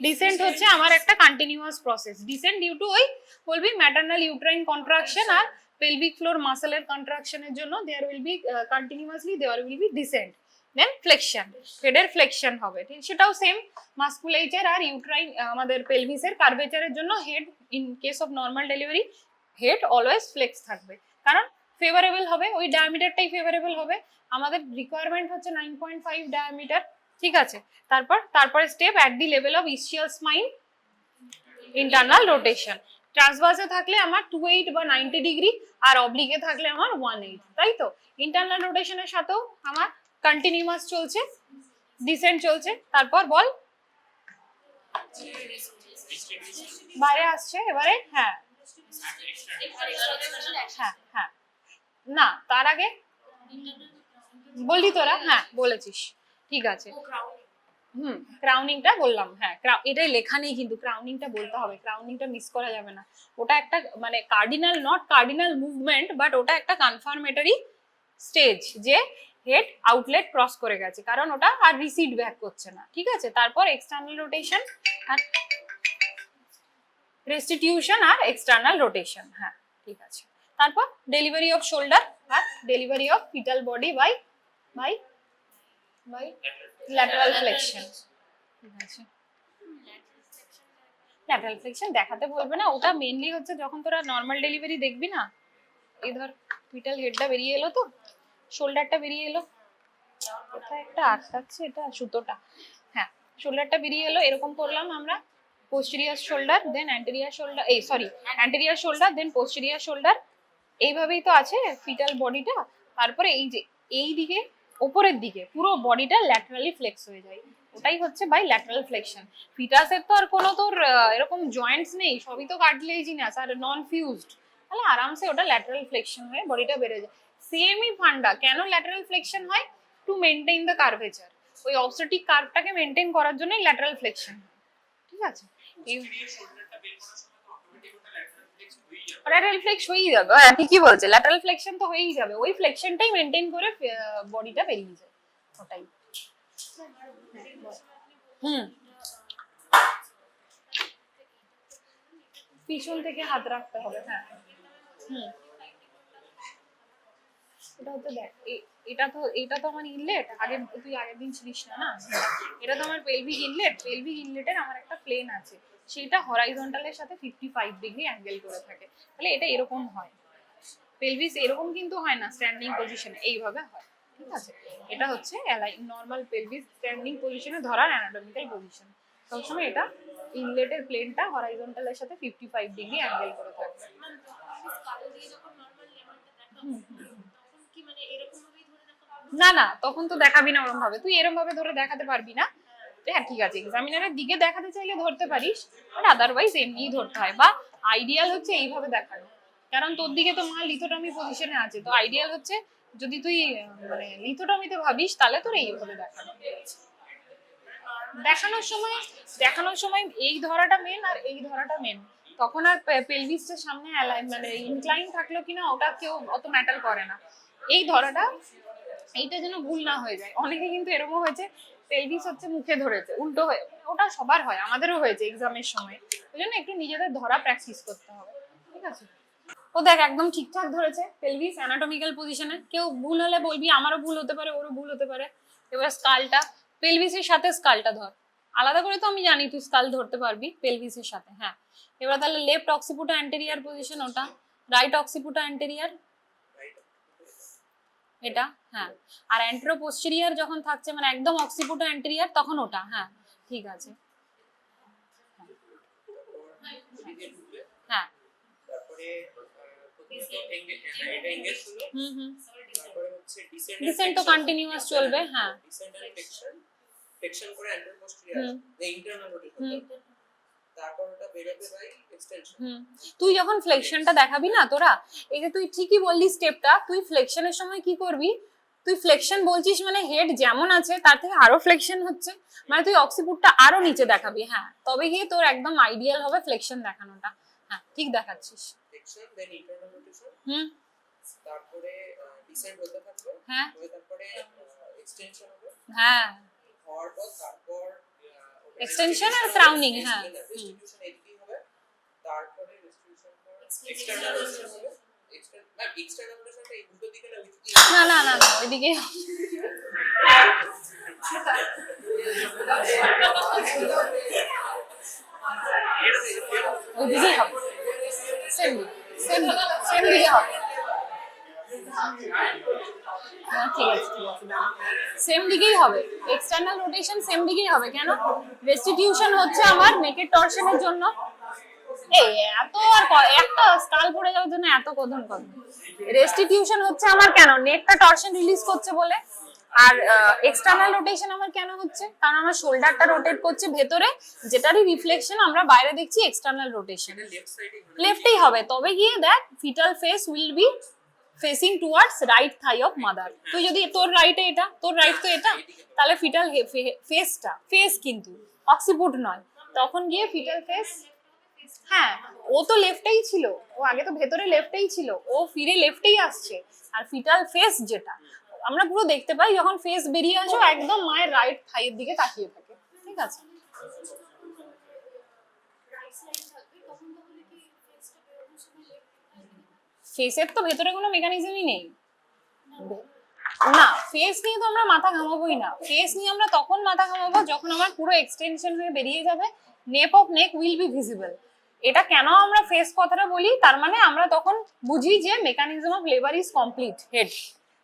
ডিসেন্ট হচ্ছে আমার একটা continuous process, descent due to ওই বলবি ম্যাটারনাল ইউট্রাইন কন্ট্রাকশন আর পেলভিক ফ্লোর মাসেলের কন্ট্রাকশনের জন্য there will be continuously there will be descent, then flexion, হেডের ফ্লেকশন হবে, ঠিক সেটাও সেম, মাসকুলেচার আর ইউট্রাইন আমাদের পেলভিসের কার্ভেচারের জন্য head in case of normal delivery head always flex থাকবে, কারণ ফেভারেবল হবে, ওই ডায়ামিটারটাই ফেভারেবল হবে, আমাদের রিকোয়ারমেন্ট হচ্ছে 9.5 ডায়ামিটার, ঠিক আছে। তারপরে step at the level of ischial spine internal rotation, ট্রান্সভার্সে থাকলে আমার 28 বা 90 ডিগ্রি, আর অবলিকে থাকলে আমার 18, তাই তো? ইন্টারনাল রোটেশনের সাথেও আমার কন্টিনিউয়াস চলছে, ডিসেন্ট চলছে। তারপর বল, বাইরে আসছে এবারে। হ্যাঁ হ্যাঁ হ্যাঁ, না তার আগে বললি তোরা, হ্যাঁ বলেছিস, ঠিক আছে। ক্রাউনিংটা বললাম, হ্যাঁ এটাই লেখা নেই কিন্তু ক্রাউনিংটা বলতে হবে, ক্রাউনিংটা মিস করা যাবে না। ওটা একটা মানে cardinal, not cardinal movement, but ওটা একটা কনফার্মেটরি স্টেজ যে হেড আউটলেট ক্রস করে গেছে, কারণ ওটা আর রিসিড ব্যাক করছে না, ঠিক আছে। তারপর এক্সটার্নাল রোটেশন আর রেস্টিটিউশন আর এক্সটার্নাল রোটেশন, হ্যাঁ ঠিক আছে। তারপর ডেলিভারি অফ শোল্ডার আর delivery of foetal body by by by lateral flexion, ঠিক আছে। ল্যাটারাল ফ্লেকশন দেখাতে বলবে না, ওটা মেইনলি হচ্ছে যখন তোরা নর্মাল ডেলিভারি দেখবি না, এই ধর ফিটাল হেডটা বেরিয়ে এলো, তো শোল্ডারটা বেরিয়ে এলো, কোথায় একটা আটকাচ্ছে এটা সুতোটা, হ্যাঁ শোল্ডারটা বেরিয়ে এলো, এরকম করলাম আমরা, পোস্টেরিয়ার শোল্ডার দেন অ্যান্টেরিয়ার শোল্ডার, এই সরি অ্যান্টেরিয়ার শোল্ডার দেন পোস্টেরিয়ার শোল্ডার, এইভাবেই তো আছে ফিটাল বডিটা। তারপরে এই যে এই দিকে উপরের দিকে পুরো বডিটা ল্যাটারালি ফ্লেক্স হয়ে যায়, ওটাই হচ্ছে বাই ল্যাটারাল ফ্লেকশন। ফিটাসের তো আর কোনো তোর এরকম জয়েন্টস নেই, সবই তো কার্টিলেজিনাস আর নন ফিউজড, তাহলে আরামসে ওটা ল্যাটারাল ফ্লেকশন হয়ে বডিটা বেড়ে যায়। সেমই ফান্ডা, কেন ল্যাটারাল ফ্লেকশন হয়? টু মেনটেইন দ্য কার্ভেচার, ওই অবস্ট্যাটিক কার্ভটাকে মেনটেইন করার জন্যই ল্যাটারাল ফ্লেকশন, ঠিক আছে। ল্যাটারাল ফ্লেক্স হয়েই যাবে, হ্যাঁ ঠিকই বলছে, ল্যাটারাল ফ্লেকশন তো হয়েই যাবে, ওই ফ্লেকশনটাই মেনটেন করে বডিটা বেরিয়ে যায়, ওটাই। পিছন থেকে হাত রাখতে হবে, হ্যাঁ এটা হচ্ছে দেখ, এটা তো আমার ইনলেট, আগে তুই আগের দিন ছিলিস না না, এটা তো আমার পেলভিক ইনলেট, পেলভিক ইনলেটের আমার একটা প্লেন আছে, সেটা হরাইজন্টালের সাথে 55 ডিগ্রি অ্যাঙ্গেল করে থাকে, তাহলে এটা এরকম হয়। পেলভিস এরকম কিন্তু হয় না স্ট্যান্ডিং পজিশনে, এইভাবে হয়, ঠিক আছে। এটা হচ্ছে নর্মাল পেলভিস স্ট্যান্ডিং পজিশনে ধরার অ্যানাটমিক্যাল পজিশন, সবসময় এটা ইনলেটের প্লেনটা হরাইজন্টালের সাথে 55 ডিগ্রি অ্যাঙ্গেল করে থাকে। না না, তখন তো দেখাবি না ওরকম ভাবে, তুই এরকম ভাবে ধরে দেখাতে পারবি না। হ্যাঁ ঠিক আছে, এক্সামিনারের দিকে দেখাতে চাইলে ধরতে পারিস, বাট আদারওয়াইজ এমনিই ধরতে হয়, বা আইডিয়াল হচ্ছে এইভাবে দেখানো, কারণ তোর দিকে তো মা লিথোটমি পজিশনে আছে, তো আইডিয়াল হচ্ছে যদি তুই মানে লিথোটমিতে ভাবিস তাহলে তোর এইভাবে দেখানো। দেখানোর সময় এই ধরাটা মেন আর এই ধরাটা মেন, তখন আর পেলভিসটা সামনে মানে ইনক্লাইন থাকলো কিনা ওটা কেউ অত ম্যাটার করে না, এই ধরাটা এইটা যেন ভুল না হয়ে যায়। অনেকে কিন্তু এরকম হয়েছে পেলভিস হচ্ছে মুখে ধরেছে, উল্টো হয়ে, ওটা সবার হয়, আমাদেরও হয়েছে এক্সামের সময়, ওই জন্য একটু নিজেদের ধরা প্র্যাকটিস করতে হবে, ঠিক আছে। ও দেখ একদম ঠিকঠাক ধরেছে পেলভিস অ্যানাটমিক্যাল পজিশনে, কেউ ভুল হলে বলবি, আমারও ভুল হতে পারে, ওরও ভুল হতে পারে। এবার স্কালটা, পেলভিসের সাথে স্কালটা ধর, আলাদা করে তো আমি জানি তুই স্কাল ধরতে পারবি পেলভিসের সাথে, হ্যাঁ। এবার তাহলে লেফট অক্সিপুটা অ্যান্টেরিয়ার পজিশন ওটা, রাইট অক্সিপুটা অ্যান্টেরিয়ার এটা, হ্যাঁ। আর অ্যান্টেরো পোস্টেরিয়ার যখন থাকছে মানে একদম অক্সিপুটা অ্যান্টেরিয়ার তখন ওটা, হ্যাঁ ঠিক আছে, হ্যাঁ ডিসেন্ট তো কন্টিনিউয়াস চলবে, হ্যাঁ ফ্লেকশন করে antero posterior the internal rotation, তারপর ওটা বেরোবে বাই এক্সটেনশন। তুই যখন ফ্লেকশনটা দেখাবি না তোরা, এই যে তুই ঠিকই বললি স্টেপটা, তুই ফ্লেকশনের সময় কি করবি, তুই ফ্লেকশন বলছিস মানে হেড যেমন আছে তার থেকে আরো ফ্লেকশন হচ্ছে, মানে তুই অক্সিপুটটা আরো নিচে দেখাবি, হ্যাঁ তবে গিয়ে তোর একদম আইডিয়াল হবে ফ্লেকশন দেখানোটা, হ্যাঁ ঠিক দেখাচ্ছিস। ফ্লেকশন দেন ইন্টারনাল রোটেশন, তারপরে ডিসেন্ট হতে থাকবে, হ্যাঁ তারপরে এক্সটেনশন হবে, হ্যাঁ হওয়ার পর তারপর এক্সটেনশন আর ক্রাউনিং, হ্যাঁ রেস্টিটিউশন এদিকেই হবে, তারপরে রেস্টিটিউশন পর এক্সটার্নাল রোটেশন হবে, এক্সটার্নাল রোটেশনটা এই উল্টো দিকে না ওইদিকে, না না না না ওইদিকে, ওইদিকেই হবে, সেম সেম সেম দিকে হবে, ঠিক আছে ঠিক আছে, সেম দিকেই হবে, এক্সটার্নাল রোটেশন সেম দিকেই হবে, কেন রেস্টিটিউশন হচ্ছে আমার নেকের টরশনের জন্য, এই এত আর একটা স্কাল পড়ে যাওয়ার জন্য এত কথন কথা। রেস্টিটিউশন হচ্ছে আমার কেন, নেকটা টরশন রিলিজ করছে বলে। আর এক্সটার্নাল রোটেশন আমার কেন হচ্ছে, কারণ আমার শোল্ডারটা রোটেট করছে ভেতরে, যেটারই রিফ্লেকশন আমরা বাইরে দেখছি এক্সটার্নাল রোটেশন। লেফট সাইডে লেফটেই হবে, তবে গিয়ে দেখ fetal face will be facing towards right Thai of mother. তুই যদি তোর রাইটে এটা, তোর রাইট তো এটা, তাহলে ফিটাল ফেসটা, ফেস কিন্তু অক্সিপুট নয়, তখন গিয়ে ফিটাল ফেস, হ্যাঁ ও তো লেফটেই ছিল, ও আগে তো ভেতরে লেফটেই ছিল, ও ফিরে লেফটেই আসছে। আর ফিটাল ফেস যেটা আমরা পুরো দেখতে পাই যখন ফেস বেরিয়ে আসো, একদম মায়ের রাইট থাইয়ের দিকে তাকিয়ে থাকে, ঠিক আছে। ফেসের তো ভেতরে কোনো মেকানিজমই নেই না, ফেস নিয়ে তো আমরা মাথা ঘামাবোই না। ফেস নিয়ে আমরা তখন মাথা ঘামাবো যখন আমার পুরো এক্সটেনশন হয়ে বেরিয়ে যাবে, nape of neck will be visible. এটা কেন আমরা ফেস কথাটা বলি, তার মানে আমরা তখন বুঝি যে mechanism of labour is complete, head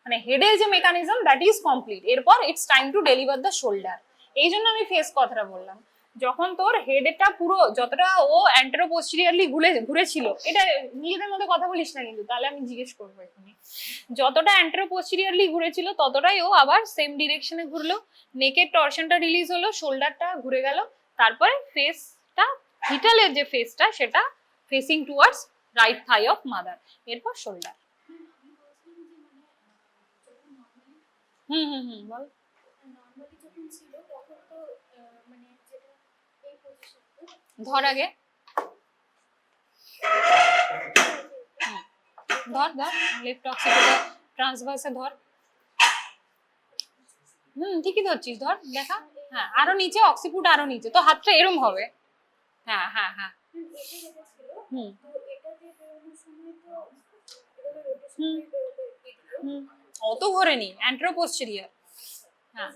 মানে হেডের যে মেকানিজম দ্যাট ইজ কমপ্লিট, এরপর it's time to deliver the shoulder. এই জন্য আমি ফেস কথাটা বললাম। যখন তোর হেডটা পুরো যতটা ও অ্যান্টেরো পোস্টেরিয়রলি ঘুরেছিল, এটা নিজেদের মধ্যে কথা বলিস না কিন্তু, তাহলে আমি জিজ্ঞেস করবো এখানে, যতটা অ্যান্টেরো পোস্টেরিয়রলি ঘুরেছিল ততটাই ও আবার সেম ডিরেকশনে ঘুরলো, নেকের টরশনটা রিলিজ হলো, শোল্ডারটা ঘুরে গেল, তারপরে ফেসটা, ভিটালের যে ফেসটা সেটা facing towards right Thai of mother, এরপর শোল্ডার। বল। ধর আগে, ধর ধর লেফট অক্সিপিটাল ট্রান্সভার্সে ধর। ঠিকই ধরছিস, ধর দেখা। হ্যাঁ আরো নিচে, অক্সিপুট আরো নিচে, তো হাতটা এরম হবে। হ্যাঁ হ্যাঁ হ্যাঁ হুম হুম অত ঘোরে নি, অ্যান্টেরো পোস্টেরিয়র। হ্যাঁ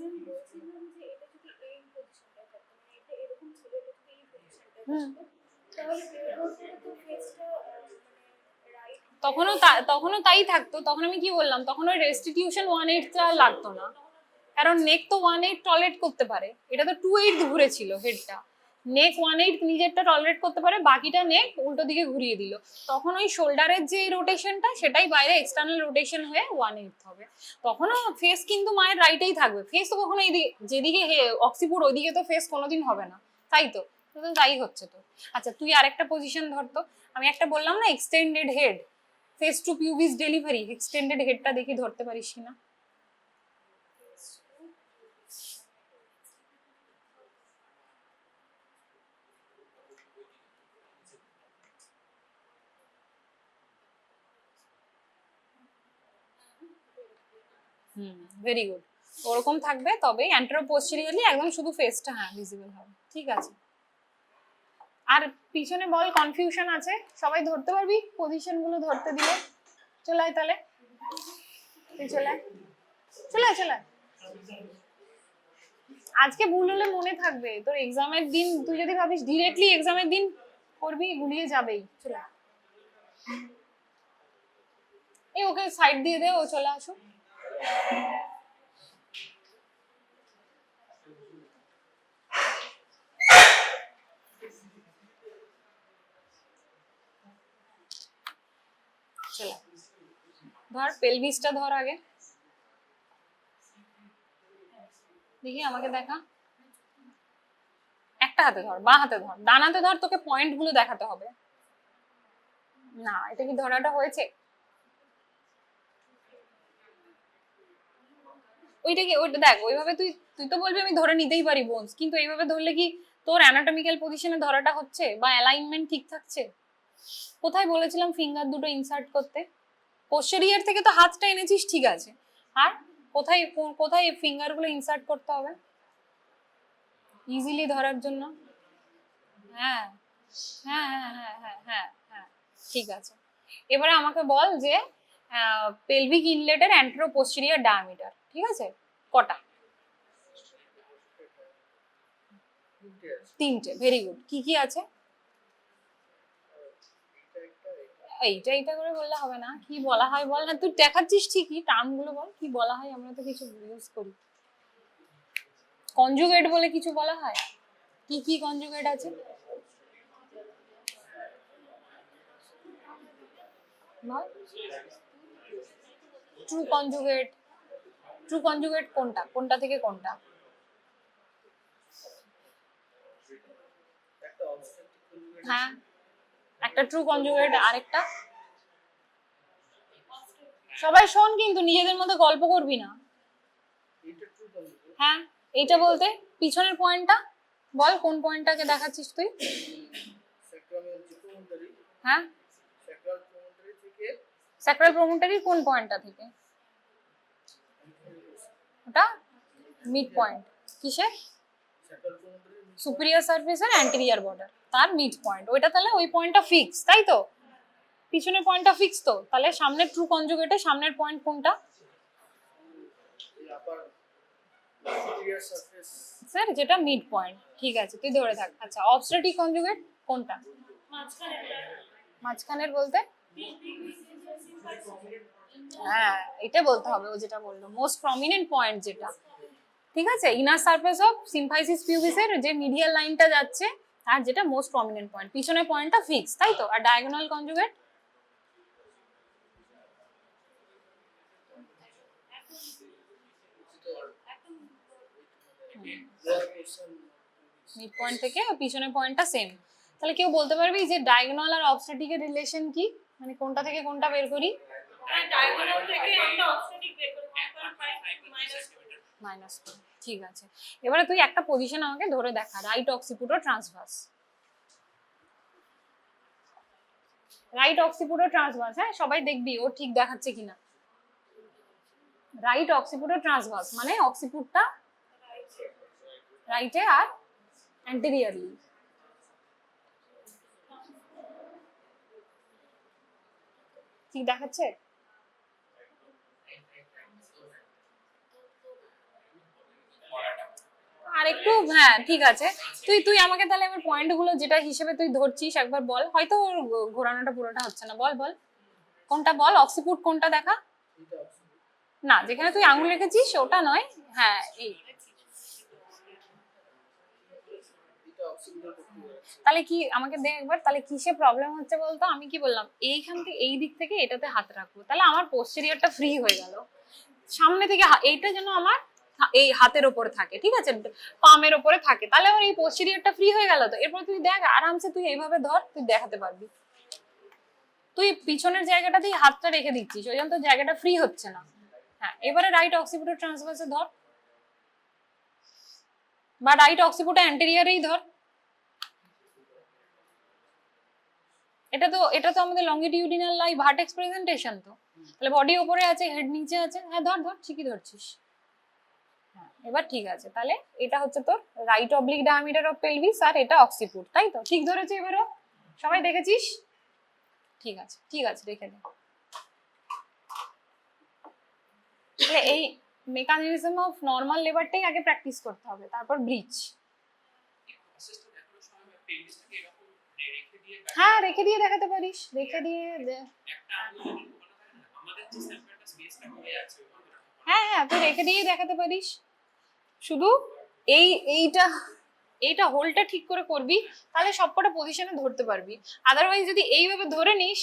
হুম তখনও তাই থাকতো। তখন আমি কি বললাম, তখন ওই রেস্টিটিউশন 1/8 লাগতো না, কারণ নেক তো 1/8 টলারেট করতে পারে, এটা তো 2/8 ঘুরেছিল হেডটা। নেক 1/8 নিজেরটা টলারেট করতে পারে, বাকিটা নেক উল্টো দিকে ঘুরিয়ে দিল, তখন ওই শোল্ডারের যে রোটেশনটা সেটাই বাইরে এক্সটার্নাল রোটেশন হয়ে 1/8 হবে। তখনও ফেস কিন্তু মায়ের রাইটেই থাকবে, ফেস তো কখনো এইদিকে, যেদিকে অক্সিপুর ওইদিকে তো ফেস কোনোদিন হবে না, তাই তো, তাই হচ্ছে তো। আচ্ছা তুই আরেকটা পজিশন ধরতো, আমি একটা বললাম না extended head, face to pubis delivery, extended হেডটা দেখি ধরতে পারিস কিনা। ভেরি গুড, ওরকম থাকবে, তবে অ্যান্টেরো পোস্টেরিয়রলি একদম শুধু ফেসটা হ্যাঁ ভিজিবল হবে, ঠিক আছে। আর পিছনে বল কনফিউশন আছে, সবাই ধরতে পারবি পজিশন গুলো ধরতে দিলে। চলে আয় তাহলে, তুই চলে আয়, চলে আয়, চলে আয়। আজকে ভুল হলে মনে থাকবে, তোর এক্সামের দিন তুই যদি ভাবিস ডিরেক্টলি এক্সামের দিন করবি, গুলিয়ে যাবেই। চলে আয়, এই ওকে সাইড দিয়ে দে, ও চলে আসুক। চলে ধর পেলভিসটা ধর আগে, দেখি আমাকে দেখা। একটা হাতে ধর, বাঁ হাতে ধর, ডান হাতে ধর, তোকে পয়েন্ট গুলো দেখাতে হবে না। এটা কি ধরাটা হয়েছে? ওইটা কি, ওইটা দেখ, ওইভাবে তুই তুই তো বলবি আমি ধরে নিতেই পারি বোনস, কিন্তু এইভাবে ধরলে কি তোর অ্যানাটমিক্যাল পজিশনে ধরাটা হচ্ছে বা অ্যালাইনমেন্ট ঠিক থাকছে? কোথায় বলেছিলাম ফিঙ্গার দুটো ইনসার্ট করতে? পোস্টেরিয়র থেকে তো হাতটা এনেছিস, ঠিক আছে, আর কোথায় কোথায় ফিঙ্গার গুলো ইনসার্ট করতে হবে ইজিলি ধরার জন্য? হ্যাঁ হ্যাঁ হ্যাঁ হ্যাঁ হ্যাঁ হ্যাঁ হ্যাঁ ঠিক আছে। এবারে আমাকে বল যে পেলভিক ইনলেটের অ্যান্টেরো পোস্টেরিয়র ডায়ামিটার ঠিক আছে কটা? 3টে, ভেরি গুড। কি কি আছে? এইটা করে বললে হবে না, কি বলা হয় বল না, তুই দেখাচ্ছিস ঠিকই, টার্মগুলো বল কি বলা হয়, আমরা তো কিছু ইউজ করি। কনজুগেট বলে কিছু বলা হয়, কি কি কনজুগেট আছে? বল ট্রু কনজুগেট, ট্রু কনজুগেট কোনটা, কোনটা থেকে কোনটা? একটা অবস্ট্রাকটিভ কনজুগেট, হ্যাঁ, একটা ট্রু কনজুগেট, আরেকটা সবাই শোন, কিন্তু নিজেদের মধ্যে গল্প করবি না। এটা ট্রু কনজুগেট। হ্যাঁ, এইটা বলতে পিছনের পয়েন্টটা বল, কোন পয়েন্টটাকে দেখাচ্ছিস তুই? স্যাক্রাল প্রমোটারি, হ্যাঁ, স্যাক্রাল প্রমোটারি থেকে স্যাক্রাল প্রমোটারি কোন পয়েন্টটা থেকে? ওটা মিড পয়েন্ট। কিসের? স্যাক্রাল প্রমোটারি সুপিরিয়র সারফেস আর অ্যান্টেরিয়র বর্ডার, তার মিড পয়েন্ট ওইটা। তাহলে ওই পয়েন্টটা ফিক্স, তাই তো? পিছনের পয়েন্টটা ফিক্স তো, তাহলে সামনের ট্রু কনজুগেটে সামনের পয়েন্ট কোনটা? আপার সুপিরিয়র সারফেস, স্যার যেটা মিড পয়েন্ট, ঠিক আছে তুই ধরে থাক। আচ্ছা, অবস্ট্রাটিক কনজুগেট কোনটা? মাঝখানের বলতে? হ্যাঁ, এটা বলতে হবে, ও যেটা বললো মোস্ট প্রমিনেন্ট পয়েন্ট যেটা, ঠিক আছে? ইনার সারফেস অফ সিম্ফাইসিস পিউবিসের যে মিডিয়াল লাইনটা যাচ্ছে, আর যেটা মোস্ট প্রমিনেন্ট পয়েন্ট, পিছনের পয়েন্টটা ফিক্স, তাই তো? আর ডায়াগোনাল কনজুগেট মিড পয়েন্ট থেকে পিছনের পয়েন্টটা সেম। তাহলে কেউ বলতে পারবি যে ডায়াগোনাল আর অবস্ট্রাটিকের রিলেশন কি, মানে কোনটা থেকে কোনটা বের করি? ডায়াগোনাল থেকে আমরা অবস্ট্রাটিক বের করি 1.5 মাইনাস। ঠিক আছে, এবারে তুই একটা পজিশন আমাকে ধরে দেখা, রাইট অক্সিপুটো ট্রান্সভার্স। রাইট অক্সিপুটো ট্রান্সভার্স, হ্যাঁ সবাই দেখবি ও ঠিক দেখাচ্ছে কিনা। রাইট অক্সিপুটো ট্রান্সভার্স মানে অক্সিপুটটা রাইটে আর অ্যান্টেরিয়রলি। ঠিক দেখাচ্ছে? আর একটু, হ্যাঁ ঠিক আছে। তুই তুই আমাকে তাহলে আমার পয়েন্টগুলো যেটা হিসেবে তুই ধরছিস একবার বল, হয়তো ওর ঘোরানোটা পুরোটা হচ্ছে না। বল বল কোনটা বল, অক্সিপুট কোনটা দেখা। না, যেখানে তুই আঙুল রেখেছিস ওটা নয়, হ্যাঁ এই। তাহলে কি আমাকে দে একবার, তাহলে কিসে প্রবলেম হচ্ছে বলতো? আমি কি বললাম, এইখান থেকে এই দিক থেকে এটাতে হাত রাখবো, তাহলে আমার পোস্টেরিয়রটা ফ্রি হয়ে গেল। সামনে থেকে এইটা যেন আমার এই হাতের ওপরে থাকে, ঠিক আছে, পামের ওপরে থাকে, তাহলে আমার এই পোস্টেরিয়রটা ফ্রি হয়ে গেল। তো এরপর তুই দেখ আরামসে, তুই এইভাবে ধর, তুই দেখাতে পারবি। তুই পিছনের জায়গাটাতেই হাতটা রেখে দিচ্ছিস, ওই জন্য তো জায়গাটা ফ্রি হচ্ছে না। হ্যাঁ, এবারে রাইট অক্সিপিটো ট্রান্সভার্সে ধর, বা রাইট অক্সিপিটো অ্যান্টেরিয়রেই ধর। এটা তো আমাদের লংগিটিউডিনাল লাই ভার্টেক্স প্রেজেন্টেশন তো, তাহলে বডি উপরে আছে, হেড নিচে আছে। হ্যাঁ ধর ধর, ঠিকই ধরছিস। হ্যাঁ, এবার ঠিক আছে, তাহলে এটা হচ্ছে তোর right oblique diameter of pelvis, আর এটা অক্সিপুট, তাই তো? ঠিক ধরেছে এবারও? সবাই দেখেছিস? ঠিক আছে ঠিক আছে, রেখে দে। তাহলে এই মেকানিজম অফ নর্মাল লেবারটাই আগে প্র্যাকটিস করতে হবে, তারপর ব্রিজ। হ্যাঁ, রেখে দিয়ে দেখাতে পারিস, রেখে দিয়ে হ্যাঁ হ্যাঁ, তুই রেখে দিয়ে দেখাতে পারিস। শুধু এইটা এইটা হোলটা ঠিক করে করবি, তাহলে সবকটা পজিশনে ধরতে পারবি। আদারওয়াইজ যদি এইভাবে ধরে নিস,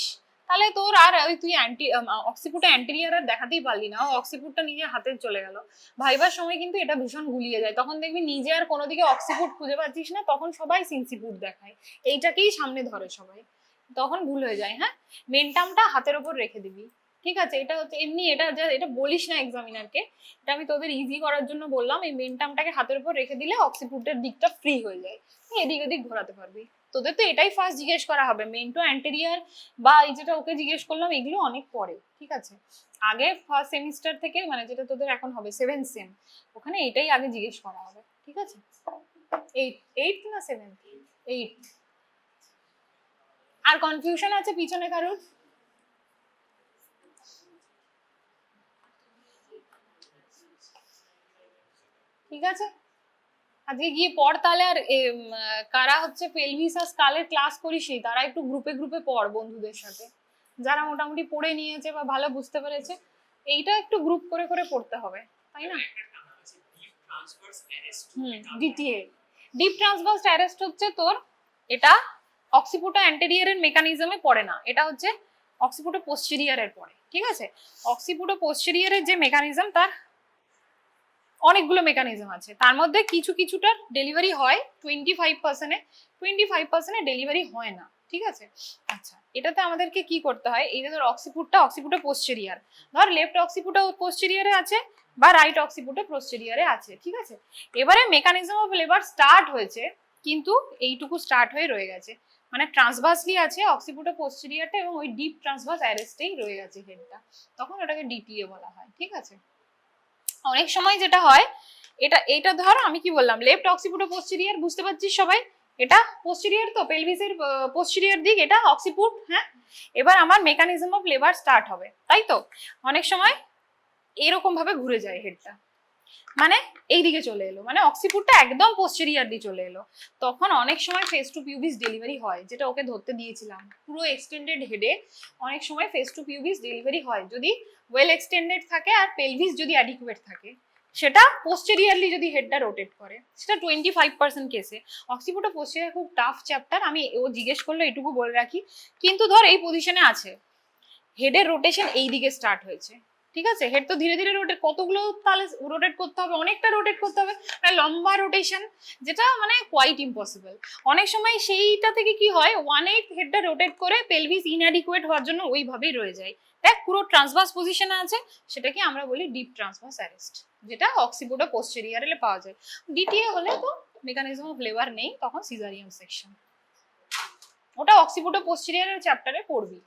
তাহলে তোর আর ওই তুই অক্সিপুটটা অ্যান্টেরিয়র আর দেখাতেই পারলি না, অক্সিপুটটা নিজে হাতে চলে গেল। ভাইবার সময় কিন্তু এটা ভীষণ গুলিয়ে যায়, তখন দেখবি নিজে আর কোনো দিকে অক্সিপুট খুঁজে পাচ্ছিস না, তখন সবাই সিনসিপুট দেখায়, এইটাকেই সামনে ধরে সবাই, তখন ভুল হয়ে যায়। হ্যাঁ, মেনটামটা হাতের ওপর রেখে দিবি, ঠিক আছে? এটা হচ্ছে এমনি, এটা বলিস না এক্সামিনারকে, এটা আমি তোদের ইজি করার জন্য বললাম। এই মেনটামটাকে হাতের উপর রেখে দিলে অক্সিপুটের দিকটা ফ্রি হয়ে যায়, এদিক ওদিক ঘোরাতে পারবি। তোদের তো এটাই ফার্স্ট জিজ্ঞেস করা হবে, মেন টু অ্যান্টেরিয়র বা এই যেটা ওকে জিজ্ঞেস করলাম, এগুলো অনেক পরে, ঠিক আছে? আগে ফার্স্ট সেমিস্টার থেকে, মানে যেটা তোদের এখন হবে 7th সেম, ওখানে এটাই আগে জিজ্ঞেস করা হবে, ঠিক আছে? 8th না 7th? 8th। আর কনফিউশন আছে পিছনে কারোর? ঠিক আছে, আজকে গিয়ে পড় তাহলে। আর কারা হচ্ছে পেলভিস আর স্কালের ক্লাস করিসই, তারা একটু গ্রুপে গ্রুপে পড় বন্ধুদের সাথে, যারা মোটামুটি পড়ে নিয়েছে বা ভালো বুঝতে পেরেছে। এইটা একটু গ্রুপ করে করে পড়তে হবে, তাই না? ডিটিএ, ডিপ ট্রান্সভার্স অ্যারেস্ট হচ্ছে তোর, এটা অক্সিপুটো অ্যান্টেরিয়রের মেকানিজমে পড়ে না, এটা হচ্ছে অক্সিপুটো পোস্টেরিয়ারের পরে, ঠিক আছে? অক্সিপুটো পোস্টেরিয়ারের যে মেকানিজম, তার অনেকগুলো মেকানিজম আছে, তার মধ্যে কিছুটার ডেলিভারি হয় 25%-এ, 25%-এ ডেলিভারি হয় না, ঠিক আছে? আচ্ছা, এটাতে আমাদেরকে কি করতে হয়, এই যে ধর অক্সিপুটো পোস্টেরিয়ার, ধর লেফট অক্সিপুটো পোস্টেরিয়ারে আছে বা রাইট অক্সিপুটো পোস্টেরিয়ারে আছে, ঠিক আছে? এবারে মেকানিজম অফ লেবার স্টার্ট হয়েছে, কিন্তু এইটুকু স্টার্ট হয়ে রয়ে গেছে, মানে ট্রান্সভার্সলি আছে অক্সিপুটো পোস্টেরিয়ারটা এবং ওই ডিপ ট্রান্সভার্স অ্যারেস্টেই রয়ে গেছে হেডটা, তখন ওটাকে ডিটিএ বলা হয়, ঠিক আছে? অনেক সময় যেটা হয়, এটা ধর আমি কি বললাম, লেফট অক্সিপুটো পোস্টেরিয়ার, বুঝতে পারছিস সবাই? এটা পোস্টেরিয়ার, তো পেলভিসের পোস্টেরিয়ার দিক, এটা অক্সিপুট, হ্যাঁ? এবার আমার মেকানিজম অফ লেবার স্টার্ট হবে, তাই তো? অনেক সময় এরকম ভাবে ঘুরে যায় হেডটা, মানে এই দিকে চলে এলো, মানে অক্সিপুটটা একদম পোস্টেরিয়ার দিয়ে চলে এলো, তখন অনেক সময় ফেস টু পিউবিস ডেলিভারি হয়, যেটা ওকে ধরতে দিয়েছিলাম, পুরো এক্সটেন্ডেড হেডে অনেক সময় ফেস টু পিউবিস ডেলিভারি হয়, যদি ওয়েল এক্সটেন্ডেড থাকে আর পেলভিস যদি অ্যাডিকুয়েট থাকে, সেটা পোস্টেরিয়ারলি যদি হেডটা রোটেট করে, সেটা 25% কেসে। অক্সিপুটো পোস্টেরিয়ার খুব টাফ চ্যাপ্টার, আমি ও জিজ্ঞেস করলে এটুকু বলে রাখি, কিন্তু ধর এই পজিশনে আছে, হেডের রোটেশন এই দিকে স্টার্ট হয়েছে, ঠিক আছে? হেড তো ধীরে ধীরে রোটেট, কতগুলো তাহলে রোটেট করতে হবে, অনেকটা রোটেট করতে হবে, মানে লম্বা রোটেশন, যেটা মানে কোয়াইট ইম্পসিবল। অনেক সময় সেইটা থেকে কি হয়, 1/8 হেডটা রোটেট করে পেলভিস ইনঅ্যাডিকুয়েট হওয়ার জন্য ওইভাবেই রয়ে যায়, দেখ পুরো ট্রান্সভার্স পজিশনে আছে, সেটাকে আমরা বলি ডিপ ট্রান্সভার্স অ্যারেস্ট, যেটা অক্সিপুটো পোস্টেরিয়ারে পাওয়া যায়। ডিটিএ হলে তো মেকানিজম অফ লেবার নেই, তখন সিজারিয়ান সেকশন, ওটা অক্সিপুটো পোস্টেরিয়ারের চ্যাপ্টারে পড়বি।